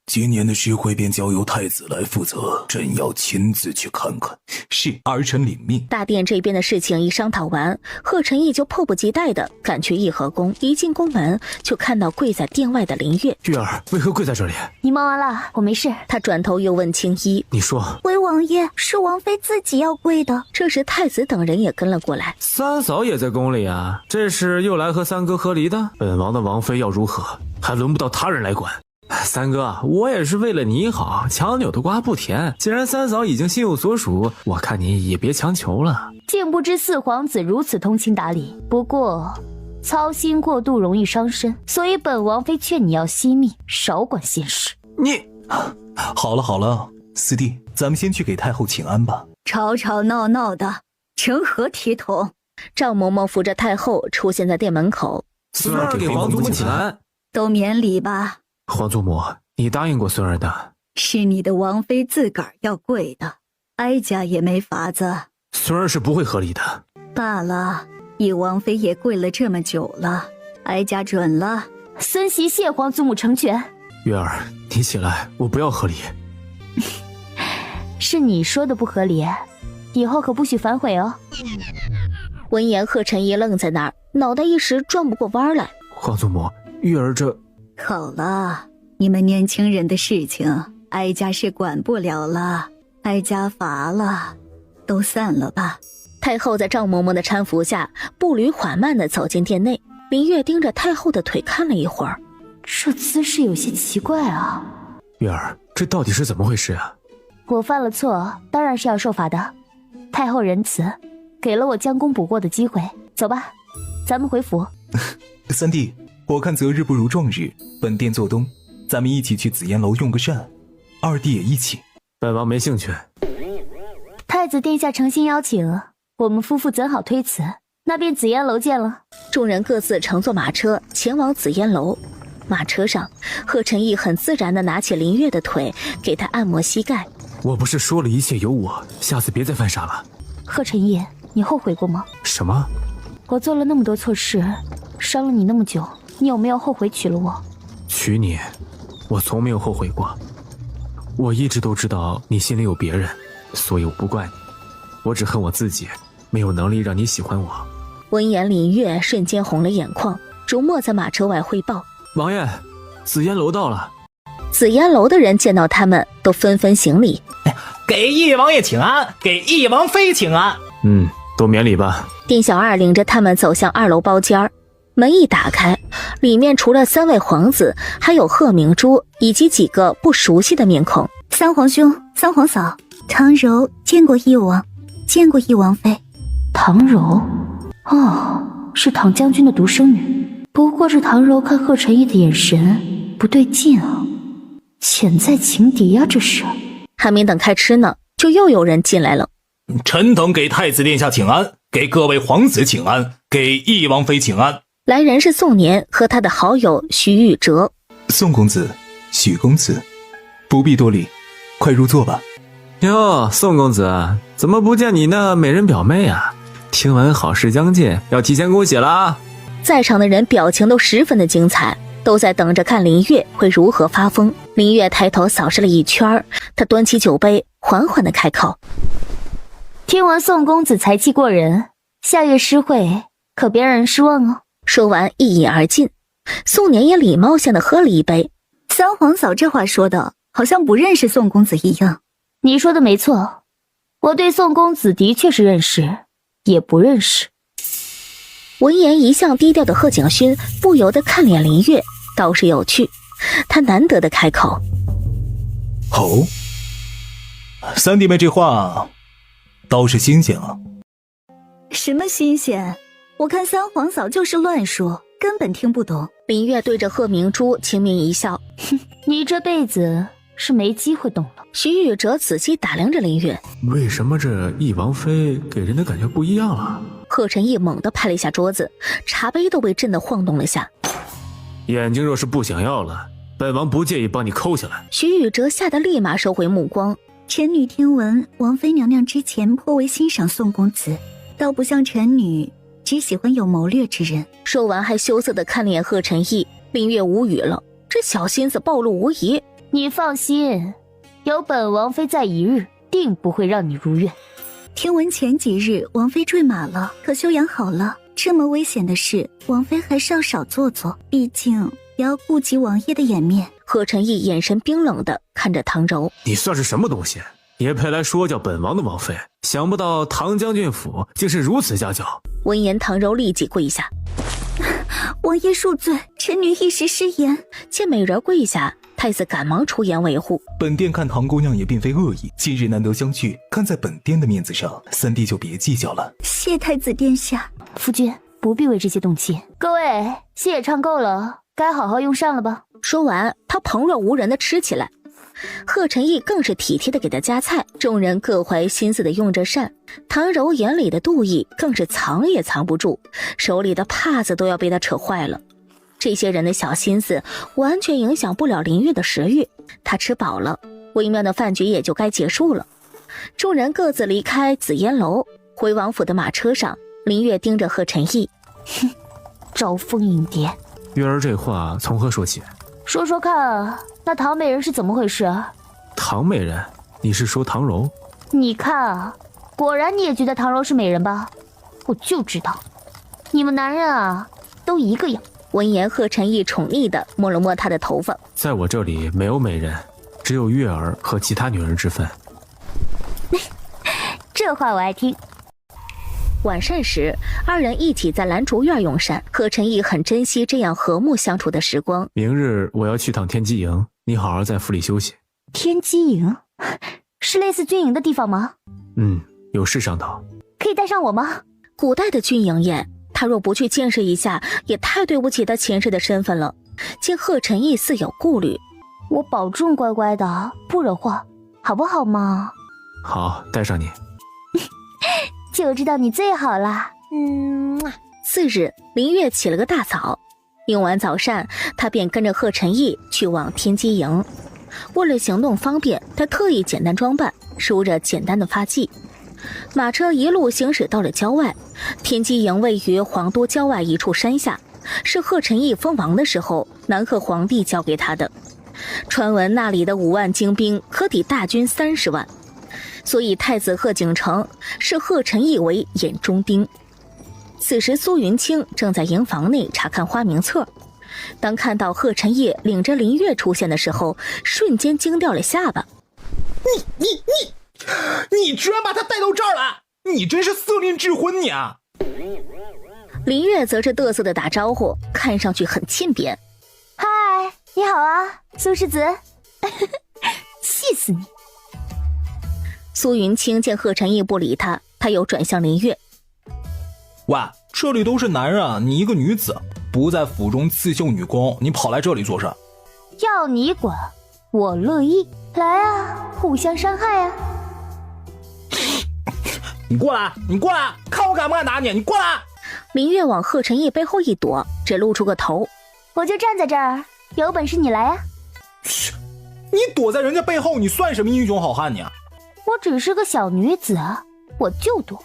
今年的诗会便交由太子来负责，朕要亲自去看看。是，儿臣领命。大殿这边的事情一商讨完，贺晨义就迫不及待地赶去颐和宫。一进宫门，就看到跪在殿外的林月。玉儿为何跪在这里？你忙完了，我没事。他转头又问青衣：“你说，回王爷，是王妃自己要跪的。”这时太子等人也跟了过来。三嫂也在宫里啊，这是又来和三哥和离的？本王的王妃要如何，还轮不到他人来管。三哥，我也是为了你好，强扭的瓜不甜。既然三嫂已经心有所属，我看你也别强求了。竟不知4皇子如此通情达理，不过操心过度容易伤身，所以本王妃劝你要惜命，少管闲事。你好了好了，四弟，咱们先去给太后请安吧。吵吵闹闹的，成何体统？赵嬷嬷扶着太后出现在殿门口。孙儿给皇祖母请安。都免礼吧。皇祖母，你答应过孙儿的。是你的王妃自个儿要跪的，哀家也没法子。孙儿是不会和离的。罢了，翼王妃也跪了这么久了，哀家准了。孙媳谢皇祖母成全。月儿，你起来，我不要和离。是你说的不合理，以后可不许反悔哦。闻言，贺晨义愣在那儿，脑袋一时转不过弯来。皇祖母，月儿这……好了，你们年轻人的事情，哀家是管不了了，哀家罚了，都散了吧。太后在赵嬷嬷的搀扶下，步履缓慢地走进殿内。林月盯着太后的腿看了一会儿，这姿势有些奇怪啊。月儿，这到底是怎么回事啊？我犯了错，当然是要受罚的。太后仁慈，给了我将功补过的机会。走吧，咱们回府。三弟，我看择日不如撞日，本殿做东，咱们一起去紫烟楼用个膳，二弟也一起。本王没兴趣。太子殿下诚心邀请，我们夫妇怎好推辞？那便紫烟楼见了。众人各自乘坐马车前往紫烟楼。马车上，贺晨义很自然地拿起林月的腿，给她按摩膝盖。我不是说了一切有我，下次别再犯傻了。贺晨义，你后悔过吗？什么？我做了那么多错事，伤了你那么久，你有没有后悔娶了我？娶你？我从没有后悔过。我一直都知道你心里有别人，所以我不怪你，我只恨我自己没有能力让你喜欢我。闻言，林月瞬间红了眼眶，逐墨在马车外汇报：王爷，紫烟楼到了。紫烟楼的人见到他们都纷纷行礼，给义王爷请安，给义王妃请安。都免礼吧。丁小二领着他们走向2楼包间儿，门一打开，里面除了3位皇子，还有贺明珠以及几个不熟悉的面孔。三皇兄、三皇嫂，唐柔见过义王，见过义王妃。唐柔，哦，是唐将军的独生女。不过这唐柔看贺晨义的眼神不对劲啊，潜在情敌呀，这是。还没等开吃呢，就又有人进来了。臣等给太子殿下请安，给各位皇子请安，给义王妃请安。来人是宋年和他的好友徐玉哲。宋公子，许公子，不必多礼，快入座吧。哟，宋公子，怎么不见你那美人表妹啊？听闻好事将近，要提前恭喜啦！在场的人表情都十分的精彩，都在等着看林月会如何发疯。林月抬头扫视了一圈，他端起酒杯，缓缓地开口：听闻宋公子才气过人，下月诗会可别让人失望哦。说完一饮而尽。宋年也礼貌性地喝了一杯。三皇嫂这话说的好像不认识宋公子一样。你说的没错，我对宋公子的确是认识也不认识。闻言，一向低调的贺景勋不由得看脸林月，倒是有趣。他难得的开口：哦，三弟妹这话倒是新鲜啊。什么新鲜？我看三皇嫂就是乱说，根本听不懂。林月对着贺明珠轻蔑一笑：哼，你这辈子是没机会懂了。徐宇哲仔细打量着林月，为什么这义王妃给人的感觉不一样了？贺晨义猛地拍了一下桌子，茶杯都被震得晃动了下。眼睛若是不想要了，本王不介意帮你抠下来。徐宇哲吓得立马收回目光。臣女听闻王妃娘娘之前颇为欣赏宋公子，倒不像臣女只喜欢有谋略之人。说完还羞涩地看了眼贺晨义。林月无语了，这小心思暴露无遗。你放心，有本王妃在一日，定不会让你如愿。听闻前几日王妃坠马了，可休养好了。这么危险的事，王妃还是要少做做，毕竟也要顾及王爷的颜面。贺晨义眼神冰冷地看着唐柔，你算是什么东西，也配来说教本王的王妃？想不到唐将军府竟是如此家教。闻言，唐柔立即跪下：王爷恕罪，臣女一时失言。见美人跪下，太子赶忙出言维护：本殿看唐姑娘也并非恶意，今日难得相聚，看在本殿的面子上，三弟就别计较了。谢太子殿下。夫君不必为这些动气。各位，戏也唱够了，该好好用膳了吧。说完，他旁若无人地吃起来。贺晨义更是体贴地给他夹菜，众人各怀心思地用着膳。唐柔眼里的妒意更是藏也藏不住，手里的帕子都要被他扯坏了。这些人的小心思完全影响不了林月的食欲。他吃饱了，微妙的饭局也就该结束了。众人各自离开紫烟楼，回王府的马车上，林月盯着贺晨义：哼，招蜂引蝶。月儿这话从何说起？说说看，那唐美人是怎么回事啊？唐美人？你是说唐柔？你看啊，果然你也觉得唐柔是美人吧？我就知道，你们男人啊，都一个样。闻言，贺晨义宠溺地摸了摸他的头发：在我这里没有美人，只有月儿和其他女人之分。这话我爱听。晚膳时，二人一起在兰竹院用膳。贺晨义很珍惜这样和睦相处的时光。明日我要去趟天机营，你好好在府里休息。天机营是类似军营的地方吗？有事商讨。可以带上我吗？古代的军营宴，他若不去见识一下，也太对不起他前世的身份了。见贺晨义似有顾虑，我保重乖乖的，不惹祸，好不好嘛？好，带上你。就知道你最好啦。次日，林月起了个大早，用完早膳，他便跟着贺晨义去往天机营。为了行动方便，他特意简单装扮，梳着简单的发髻。马车一路行驶到了郊外，天机营位于皇都郊外一处山下，是贺晨义封王的时候南贺皇帝交给他的。传闻那里的5万精兵可抵大军30万，所以太子贺景成视贺晨义为眼中钉。此时苏云清正在营房内查看花名册，当看到贺晨义领着林月出现的时候，瞬间惊掉了下巴。你居然把他带到这儿来，你真是色令智昏你啊！林月则是嘚瑟的打招呼，看上去很欠扁。嗨，你好啊，苏世子。气死你！苏云清见贺晨义不理他，他又转向林月。喂，这里都是男人，你一个女子，不在府中刺绣女工，你跑来这里做什？要你管，我乐意。来啊，互相伤害啊！你过来，看我敢不敢打你！你过来！林月往贺晨义背后一躲，只露出个头。我就站在这儿，有本事你来啊！你躲在人家背后，你算什么英雄好汉你啊？我只是个小女子啊，我就躲，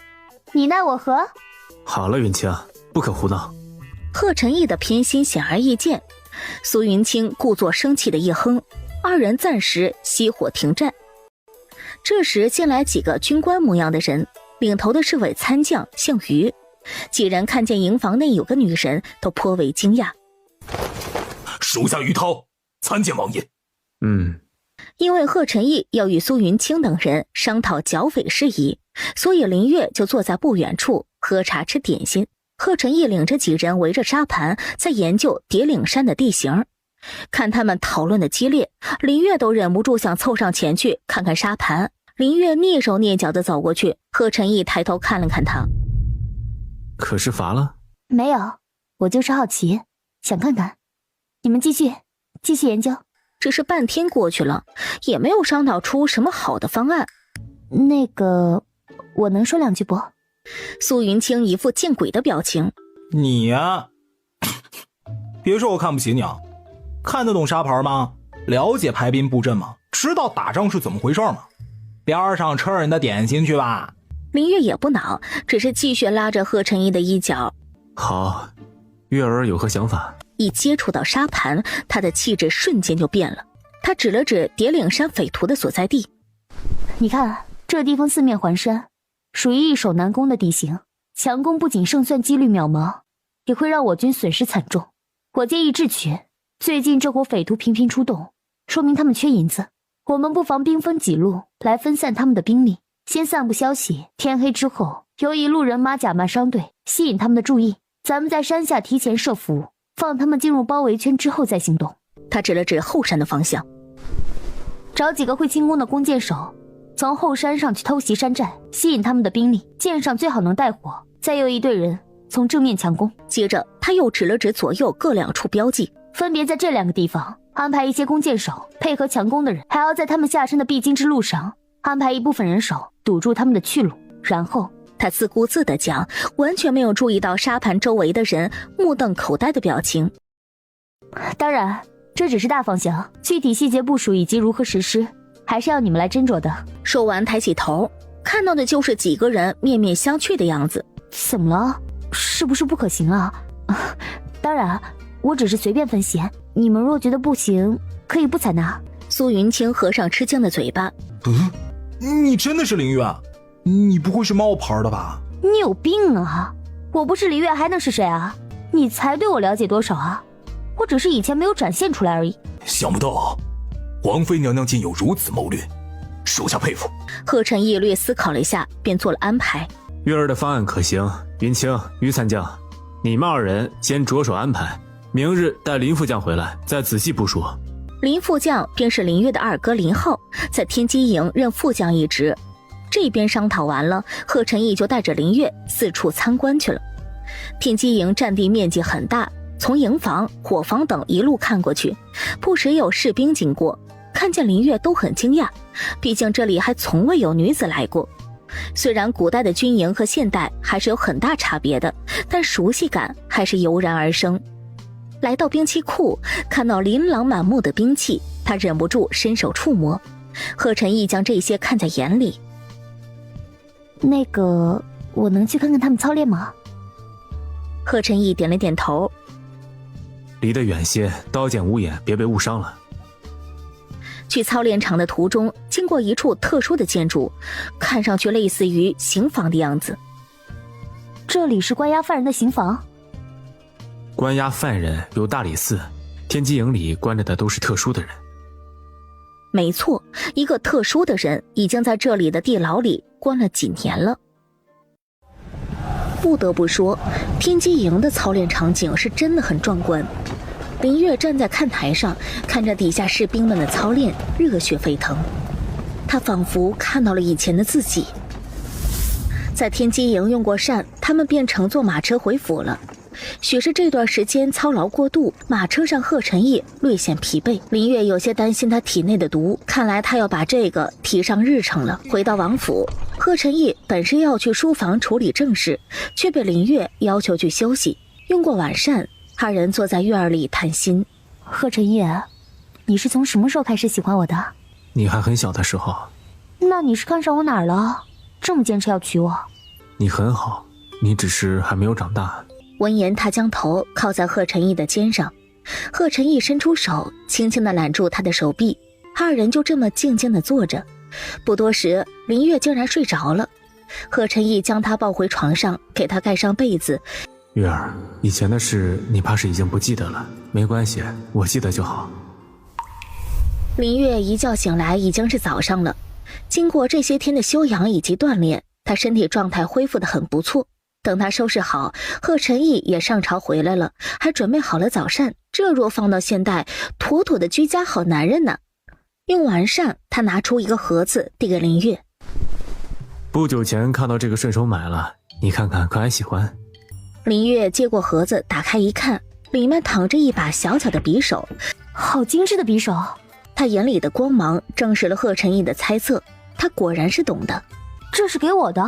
你奈我何？好了，云清，不可胡闹。贺晨义的偏心显而易见，苏云清故作生气的一哼，二人暂时熄火停战。这时进来几个军官模样的人，领头的是位参将项羽。几人看见营房内有个女人，都颇为惊讶。属下于涛参见王爷。因为贺晨义要与苏云清等人商讨剿匪事宜，所以林月就坐在不远处喝茶吃点心。贺晨义领着几人围着沙盘，在研究叠岭山的地形。看他们讨论的激烈，林月都忍不住想凑上前去看看沙盘。林月蹑手蹑脚地走过去，贺晨义抬头看了看他。可是乏了？没有，我就是好奇，想看看。你们继续研究。只是半天过去了，也没有商讨出什么好的方案。那个，我能说2句不？苏云清一副见鬼的表情。你呀，别说我看不起你啊，看得懂沙盘吗？了解排兵布阵吗？知道打仗是怎么回事吗？边上吃人的点心去吧。林月也不恼，只是继续拉着贺晨义的衣角。好，月儿有何想法？一接触到沙盘，他的气质瞬间就变了。他指了指叠岭山匪徒的所在地。你看，这地方四面环山，属于易守难攻的地形，强攻不仅胜算几率渺茫，也会让我军损失惨重。我建议智取，最近这伙匪徒频频出动，说明他们缺银子。我们不妨兵分几路来分散他们的兵力，先散布消息，天黑之后由一路人马假扮商队，吸引他们的注意。咱们在山下提前设伏，放他们进入包围圈之后再行动。他指了指后山的方向，找几个会轻功的弓箭手，从后山上去偷袭山寨，吸引他们的兵力，箭上最好能带火，再有一队人从正面强攻。接着他又指了指左右各2处标记，分别在这2个地方安排一些弓箭手配合强攻的人，还要在他们下山的必经之路上安排一部分人手堵住他们的去路。然后他自顾自地讲，完全没有注意到沙盘周围的人目瞪口呆的表情。当然这只是大方向，具体细节部署以及如何实施还是要你们来斟酌的。说完抬起头，看到的就是几个人面面相觑的样子。怎么了？是不是不可行啊？当然我只是随便分析，你们若觉得不行可以不采纳。苏云清合上吃惊的嘴巴。你真的是林月？你不会是冒牌的吧？你有病啊！我不是林月还能是谁啊？你才对我了解多少啊？我只是以前没有展现出来而已。想不到皇妃娘娘竟有如此谋略，属下佩服。贺晨义略思考了一下，便做了安排。月儿的方案可行，云清、于参将，你们2人先着手安排，明日带林副将回来，再仔细部署。林副将便是林月的二哥林浩，在天机营任副将一职。这边商讨完了，贺晨义就带着林月四处参观去了。天机营占地面积很大，从营房、伙房等一路看过去，不时有士兵经过，看见林月都很惊讶，毕竟这里还从未有女子来过。虽然古代的军营和现代还是有很大差别的，但熟悉感还是油然而生。来到兵器库，看到琳琅满目的兵器，他忍不住伸手触摸。贺晨义将这些看在眼里。那个，我能去看看他们操练吗？贺晨义点了点头。离得远些，刀剑无眼，别被误伤了。去操练场的途中，经过一处特殊的建筑，看上去类似于刑房的样子。这里是关押犯人的刑房？关押犯人有大理寺，天机营里关着的都是特殊的人。没错，一个特殊的人已经在这里的地牢里关了几年了。不得不说，天机营的操练场景是真的很壮观。林月站在看台上，看着底下士兵们的操练，热血沸腾。他仿佛看到了以前的自己。在天机营用过膳，他们便乘坐马车回府了。许是这段时间操劳过度，马车上贺晨义略显疲惫。林月有些担心他体内的毒，看来他要把这个提上日程了。回到王府，贺晨义本是要去书房处理正事，却被林月要求去休息。用过晚膳，二人坐在院里谈心。贺晨义，你是从什么时候开始喜欢我的？你还很小的时候。那你是看上我哪儿了？这么坚持要娶我？你很好，你只是还没有长大。闻言，他将头靠在贺晨义的肩上，贺晨义伸出手，轻轻地揽住他的手臂，二人就这么静静地坐着。不多时，林月竟然睡着了。贺晨义将她抱回床上，给她盖上被子。月儿，以前的事你怕是已经不记得了，没关系，我记得就好。林月一觉醒来已经是早上了，经过这些天的休养以及锻炼，她身体状态恢复得很不错。等他收拾好，贺晨义也上朝回来了，还准备好了早膳。这若放到现代，妥妥的居家好男人呢。用完膳，他拿出一个盒子递给林月。不久前看到这个顺手买了，你看看可还喜欢？林月接过盒子，打开一看，里面躺着一把小巧的匕首。好精致的匕首。他眼里的光芒证实了贺晨义的猜测，他果然是懂的。这是给我的？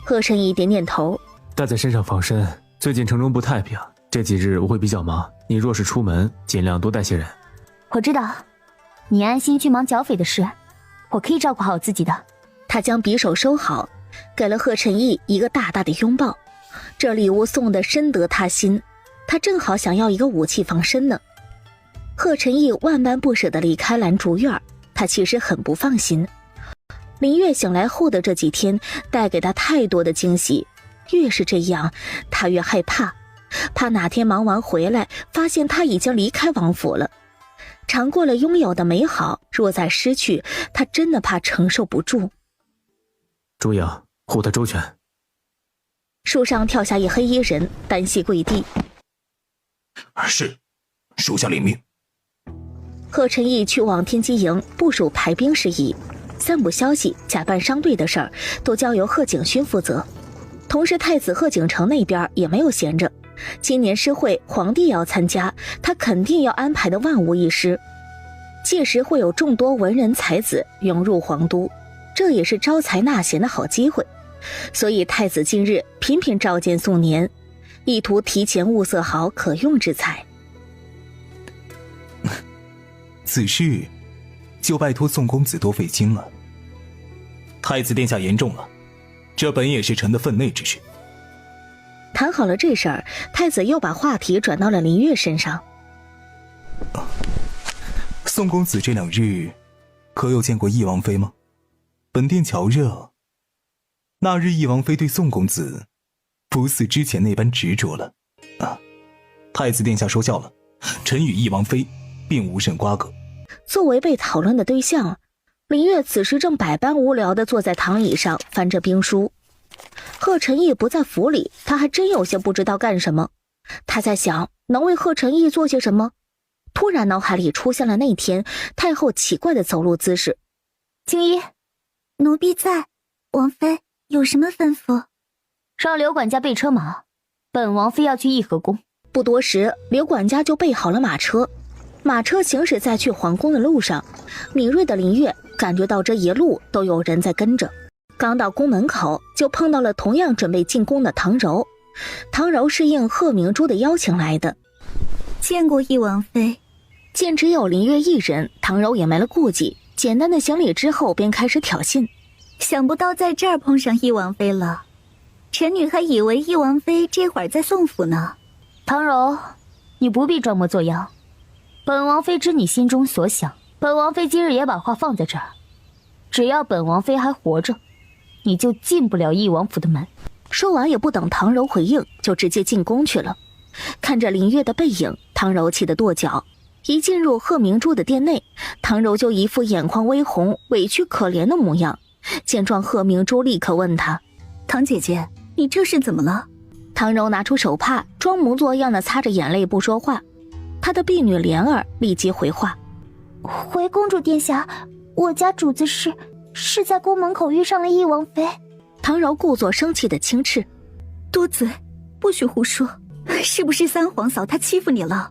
贺晨义点点头。带在身上防身，最近城中不太平，这几日我会比较忙，你若是出门，尽量多带些人。我知道，你安心去忙剿匪的事，我可以照顾好自己的。他将匕首收好，给了贺晨义一个大大的拥抱。这礼物送得深得他心，他正好想要一个武器防身呢。贺晨义万般不舍地离开兰竹院，他其实很不放心。林月醒来后的这几天带给他太多的惊喜，越是这样，他越害怕，怕哪天忙完回来，发现他已经离开王府了。尝过了拥有的美好，若再失去，他真的怕承受不住。朱颖，护他周全。树上跳下一黑衣人，单膝跪地。是，属下领命。贺晨义去往天机营部署排兵事宜，散布消息、假扮商队的事儿都交由贺景勋负责。同时，太子贺景成那边也没有闲着，今年诗会皇帝要参加，他肯定要安排的万无一失。届时会有众多文人才子涌入皇都，这也是招才纳贤的好机会。所以太子近日频频召见宋年，意图提前物色好可用之才。此事就拜托宋公子多费心了。太子殿下言重了，这本也是臣的分内之事。谈好了这事儿，太子又把话题转到了林月身上。宋公子这两日可有见过翼王妃吗？本殿巧热，那日翼王妃对宋公子不似之前那般执着了。太子殿下说笑了，臣与翼王妃并无甚瓜葛。作为被讨论的对象，林月此时正百般无聊地坐在躺椅上翻着兵书。贺晨义不在府里，他还真有些不知道干什么。他在想能为贺晨义做些什么，突然脑海里出现了那天太后奇怪的走路姿势。青衣，奴婢在。王妃有什么吩咐？让刘管家备车马，本王妃要去义和宫。不多时，刘管家就备好了马车。马车行驶在去皇宫的路上，敏锐的林月感觉到这一路都有人在跟着。刚到宫门口，就碰到了同样准备进宫的唐柔。唐柔是应贺明珠的邀请来的。见过翼王妃。见只有林月一人，唐柔也没了顾忌，简单的行礼之后便开始挑衅。想不到在这儿碰上翼王妃了，臣女还以为翼王妃这会儿在宋府呢。唐柔，你不必装模作样，本王妃知你心中所想，本王妃今日也把话放在这儿，只要本王妃还活着，你就进不了翼王府的门。说完也不等唐柔回应，就直接进宫去了。看着林月的背影，唐柔气得跺脚。一进入贺明珠的殿内，唐柔就一副眼眶微红、委屈可怜的模样。见状，贺明珠立刻问她：“唐姐姐，你这是怎么了？”唐柔拿出手帕，装模作样的擦着眼泪不说话。她的婢女莲儿立即回话：“回公主殿下，我家主子是在宫门口遇上了翼王妃。”唐柔故作生气的轻斥：“多嘴，不许胡说！是不是三皇嫂她欺负你了？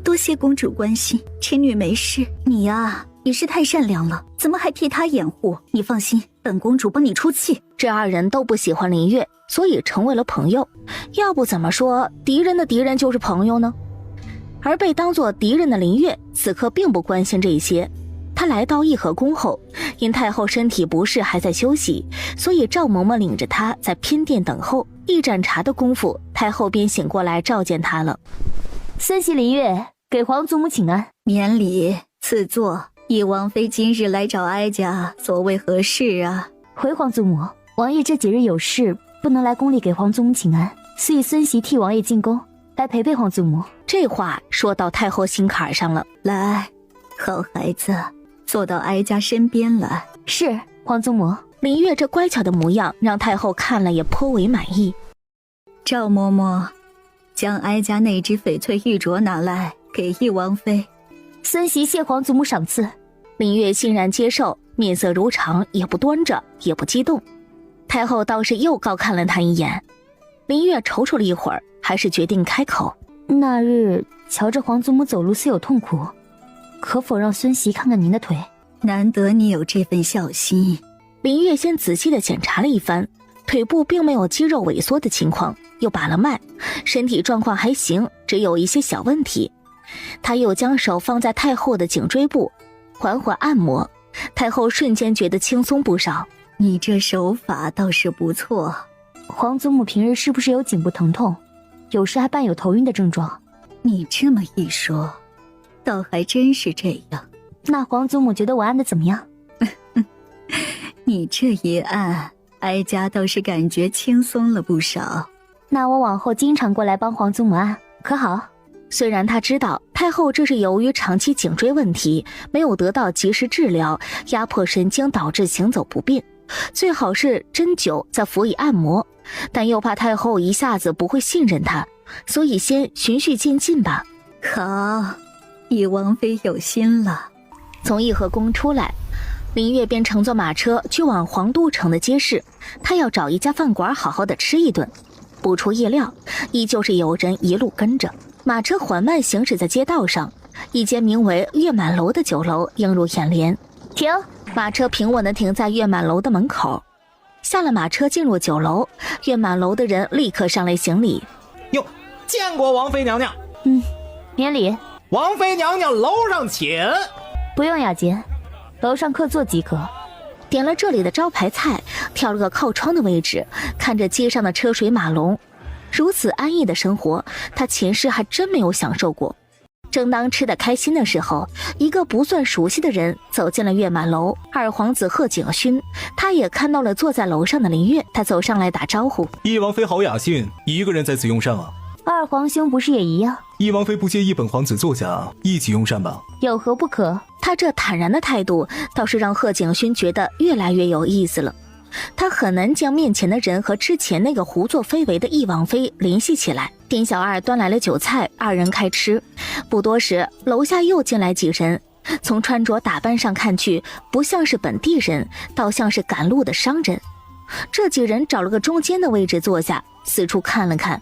多谢公主关心，臣女没事。你呀，也是太善良了，怎么还替她掩护？你放心，本公主帮你出气。”这二人都不喜欢林月，所以成为了朋友。要不怎么说敌人的敌人就是朋友呢？而被当作敌人的林月此刻并不关心这些。他来到义和宫后，因太后身体不适还在休息，所以赵嬷嬷领着他在偏殿等候。一盏茶的功夫，太后便醒过来召见他了。孙媳林月，给皇祖母请安。免礼，赐座。翼王妃今日来找哀家，所谓何事啊？回皇祖母，王爷这几日有事，不能来宫里给皇祖母请安，所以孙媳替王爷进宫，来陪陪皇祖母。这话说到太后心坎上了。来，好孩子，坐到哀家身边来。是，皇祖母。林月这乖巧的模样让太后看了也颇为满意。赵嬷嬷，将哀家那只翡翠玉镯拿来给翼王妃。孙媳谢皇祖母赏赐。林月欣然接受，面色如常，也不端着，也不激动。太后倒是又高看了他一眼。林月踌躇了一会儿，还是决定开口：“那日瞧着皇祖母走路似有痛苦，可否让孙媳看看您的腿？”难得你有这份孝心。林月先仔细地检查了一番，腿部并没有肌肉萎缩的情况，又把了脉，身体状况还行，只有一些小问题。他又将手放在太后的颈椎部，缓缓按摩，太后瞬间觉得轻松不少。你这手法倒是不错。皇祖母平日是不是有颈部疼痛，有时还伴有头晕的症状？你这么一说，倒还真是这样。那皇祖母觉得我按的怎么样？你这一按，哀家倒是感觉轻松了不少。那我往后经常过来帮皇祖母按，可好？虽然他知道太后这是由于长期颈椎问题没有得到及时治疗，压迫神经导致行走不便，最好是针灸再辅以按摩，但又怕太后一下子不会信任他，所以先循序渐进吧。好，翼王妃有心了。从义和宫出来，林月便乘坐马车去往皇都城的街市，他要找一家饭馆好好的吃一顿。不出意料，依旧是有人一路跟着。马车缓慢行驶在街道上，一间名为月满楼的酒楼映入眼帘。停！马车平稳地停在月满楼的门口。下了马车进入酒楼，月满楼的人立刻上来行礼。哟，见过王妃娘娘。免礼。王妃娘娘楼上请。不用雅洁，楼上客座即可。点了这里的招牌菜，挑了个靠窗的位置，看着街上的车水马龙。如此安逸的生活，他前世还真没有享受过。正当吃得开心的时候，一个不算熟悉的人走进了月满楼。二皇子贺景勋，他也看到了坐在楼上的林月，他走上来打招呼：“翼王妃好雅兴，一个人在此用膳啊？”二皇兄不是也一样？翼王妃不介意本皇子坐下一起用膳吧？有何不可？他这坦然的态度倒是让贺景勋觉得越来越有意思了。他很难将面前的人和之前那个胡作非为的翼王妃联系起来。丁小二端来了酒菜，二人开吃。不多时，楼下又进来几人，从穿着打扮上看去，不像是本地人，倒像是赶路的商人。这几人找了个中间的位置坐下，四处看了看。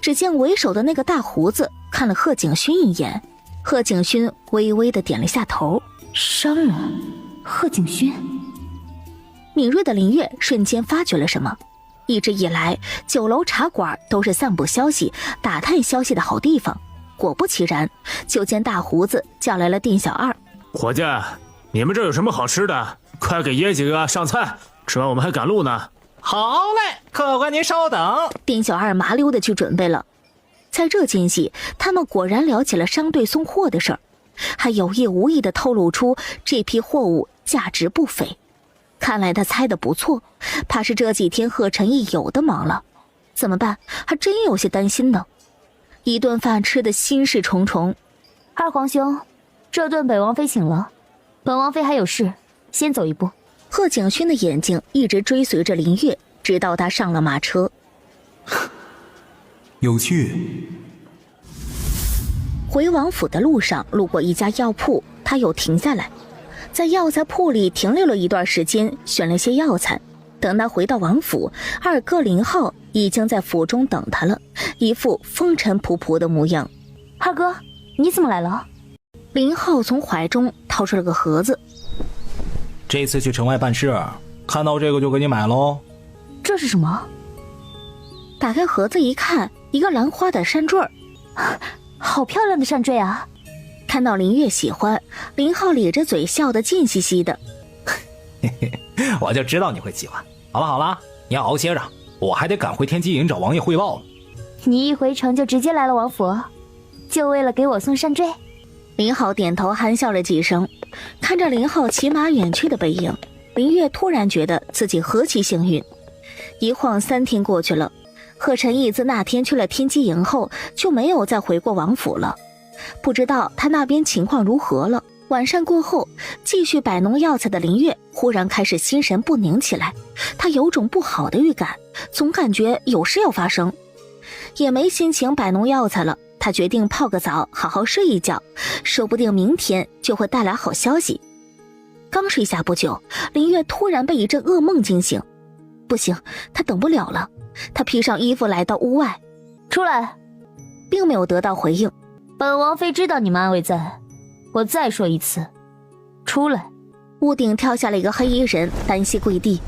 只见为首的那个大胡子看了贺景勋一眼，贺景勋微微地点了下头。商人贺景勋。敏锐的林月瞬间发觉了什么。一直以来，酒楼茶馆都是散布消息、打探消息的好地方。果不其然，就见大胡子叫来了丁小二：“伙计，你们这有什么好吃的？快给爷几个上菜，吃完我们还赶路呢。”“好嘞，客官您稍等。”丁小二麻溜的去准备了。在这间隙，他们果然聊起了商队送货的事儿。还有意无意地透露出这批货物价值不菲。看来他猜得不错，怕是这几天贺晨义有的忙了。怎么办？还真有些担心呢。一顿饭吃得心事重重。二皇兄，这顿本王妃请了，本王妃还有事，先走一步。贺景勋的眼睛一直追随着林月，直到他上了马车。有趣。回王府的路上，路过一家药铺，他又停下来，在药材铺里停留了一段时间，选了些药材。等他回到王府，二哥林浩已经在府中等他了，一副风尘仆仆的模样。二哥，你怎么来了？林浩从怀中掏出了个盒子。这次去城外办事，看到这个就给你买喽。这是什么？打开盒子一看，一个兰花的山坠儿，好漂亮的山坠啊！看到林月喜欢，林浩咧着嘴笑得贱兮兮的。我就知道你会喜欢。好了好了，你要熬歇着，我还得赶回天机营找王爷汇报呢。你一回城就直接来了王府，就为了给我送山坠？林浩点头憨笑了几声，看着林浩骑马远去的背影，林月突然觉得自己何其幸运。一晃3天过去了，贺晨义自那天去了天机营后就没有再回过王府了，不知道他那边情况如何了。晚膳过后，继续摆弄药材的林月忽然开始心神不宁起来，他有种不好的预感，总感觉有事要发生，也没心情摆弄药材了。他决定泡个澡，好好睡一觉，说不定明天就会带来好消息。刚睡下不久，林月突然被一阵噩梦惊醒。不行，他等不了了。他披上衣服来到屋外，出来，并没有得到回应。本王妃知道你们安危在，我再说一次，出来。屋顶跳下了一个黑衣人，单膝跪地。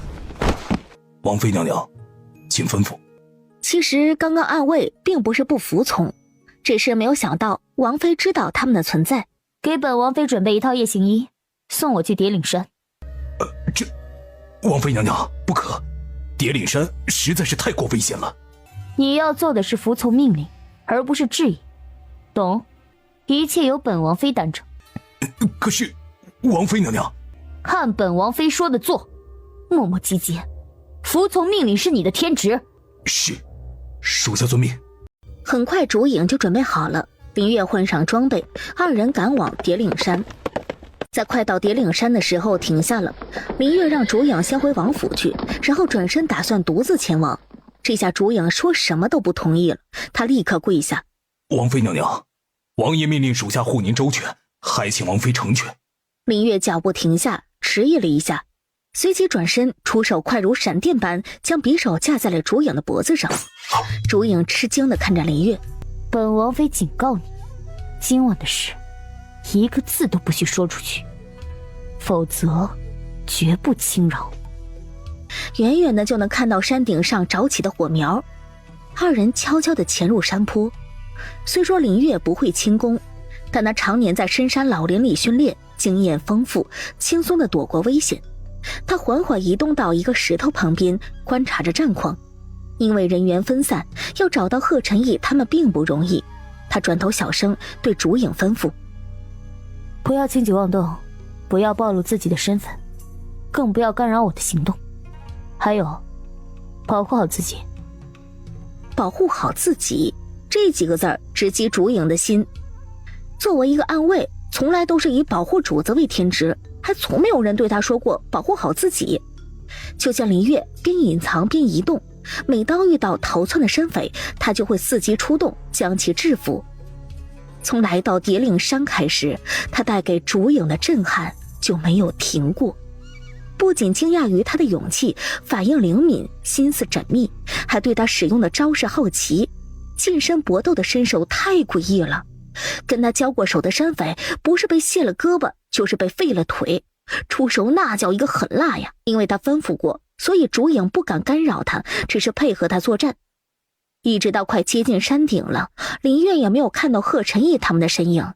王妃娘娘，请吩咐。其实刚刚暗卫并不是不服从，只是没有想到王妃知道他们的存在。给本王妃准备一套夜行衣，送我去叠岭山。王妃娘娘不可，叠岭山实在是太过危险了。你要做的是服从命令，而不是质疑，懂？一切由本王妃担着。可是，王妃娘娘，看本王妃说的做，磨磨唧唧，服从命令是你的天职。是，属下遵命。很快烛影就准备好了，林月换上装备，二人赶往叠岭山。在快到叠岭山的时候停下了，林月让烛影先回王府去，然后转身打算独自前往。这下烛影说什么都不同意了，他立刻跪下。王妃娘娘，王爷命令属下护您周全，还请王妃成全。林月脚步停下，迟疑了一下，随即转身出手，快如闪电般将匕首架在了烛影的脖子上。烛影吃惊地看着林月，本王妃警告你，今晚的事一个字都不许说出去，否则绝不轻饶。远远的就能看到山顶上着起的火苗。二人悄悄地潜入山坡。虽说林月不会轻功，但他常年在深山老林里训练，经验丰富，轻松地躲过危险。他缓缓移动到一个石头旁边，观察着战况。因为人员分散，要找到贺晨义他们并不容易。他转头小声对烛影吩咐：不要轻举妄动，不要暴露自己的身份，更不要干扰我的行动。还有，保护好自己。保护好自己，这几个字儿直击烛影的心。作为一个暗卫，从来都是以保护主子为天职，还从没有人对他说过保护好自己。就像林月边隐藏边移动，每当遇到逃窜的山匪，他就会伺机出动，将其制服。从来到叠岭山开始，他带给烛影的震撼就没有停过。不仅惊讶于他的勇气，反应灵敏，心思缜密，还对他使用的招式好奇。近身搏斗的身手太诡异了，跟他交过手的山匪，不是被卸了胳膊，就是被废了腿，出手那叫一个狠辣呀！因为他吩咐过，所以烛影不敢干扰他，只是配合他作战。一直到快接近山顶了，林月也没有看到贺晨义他们的身影。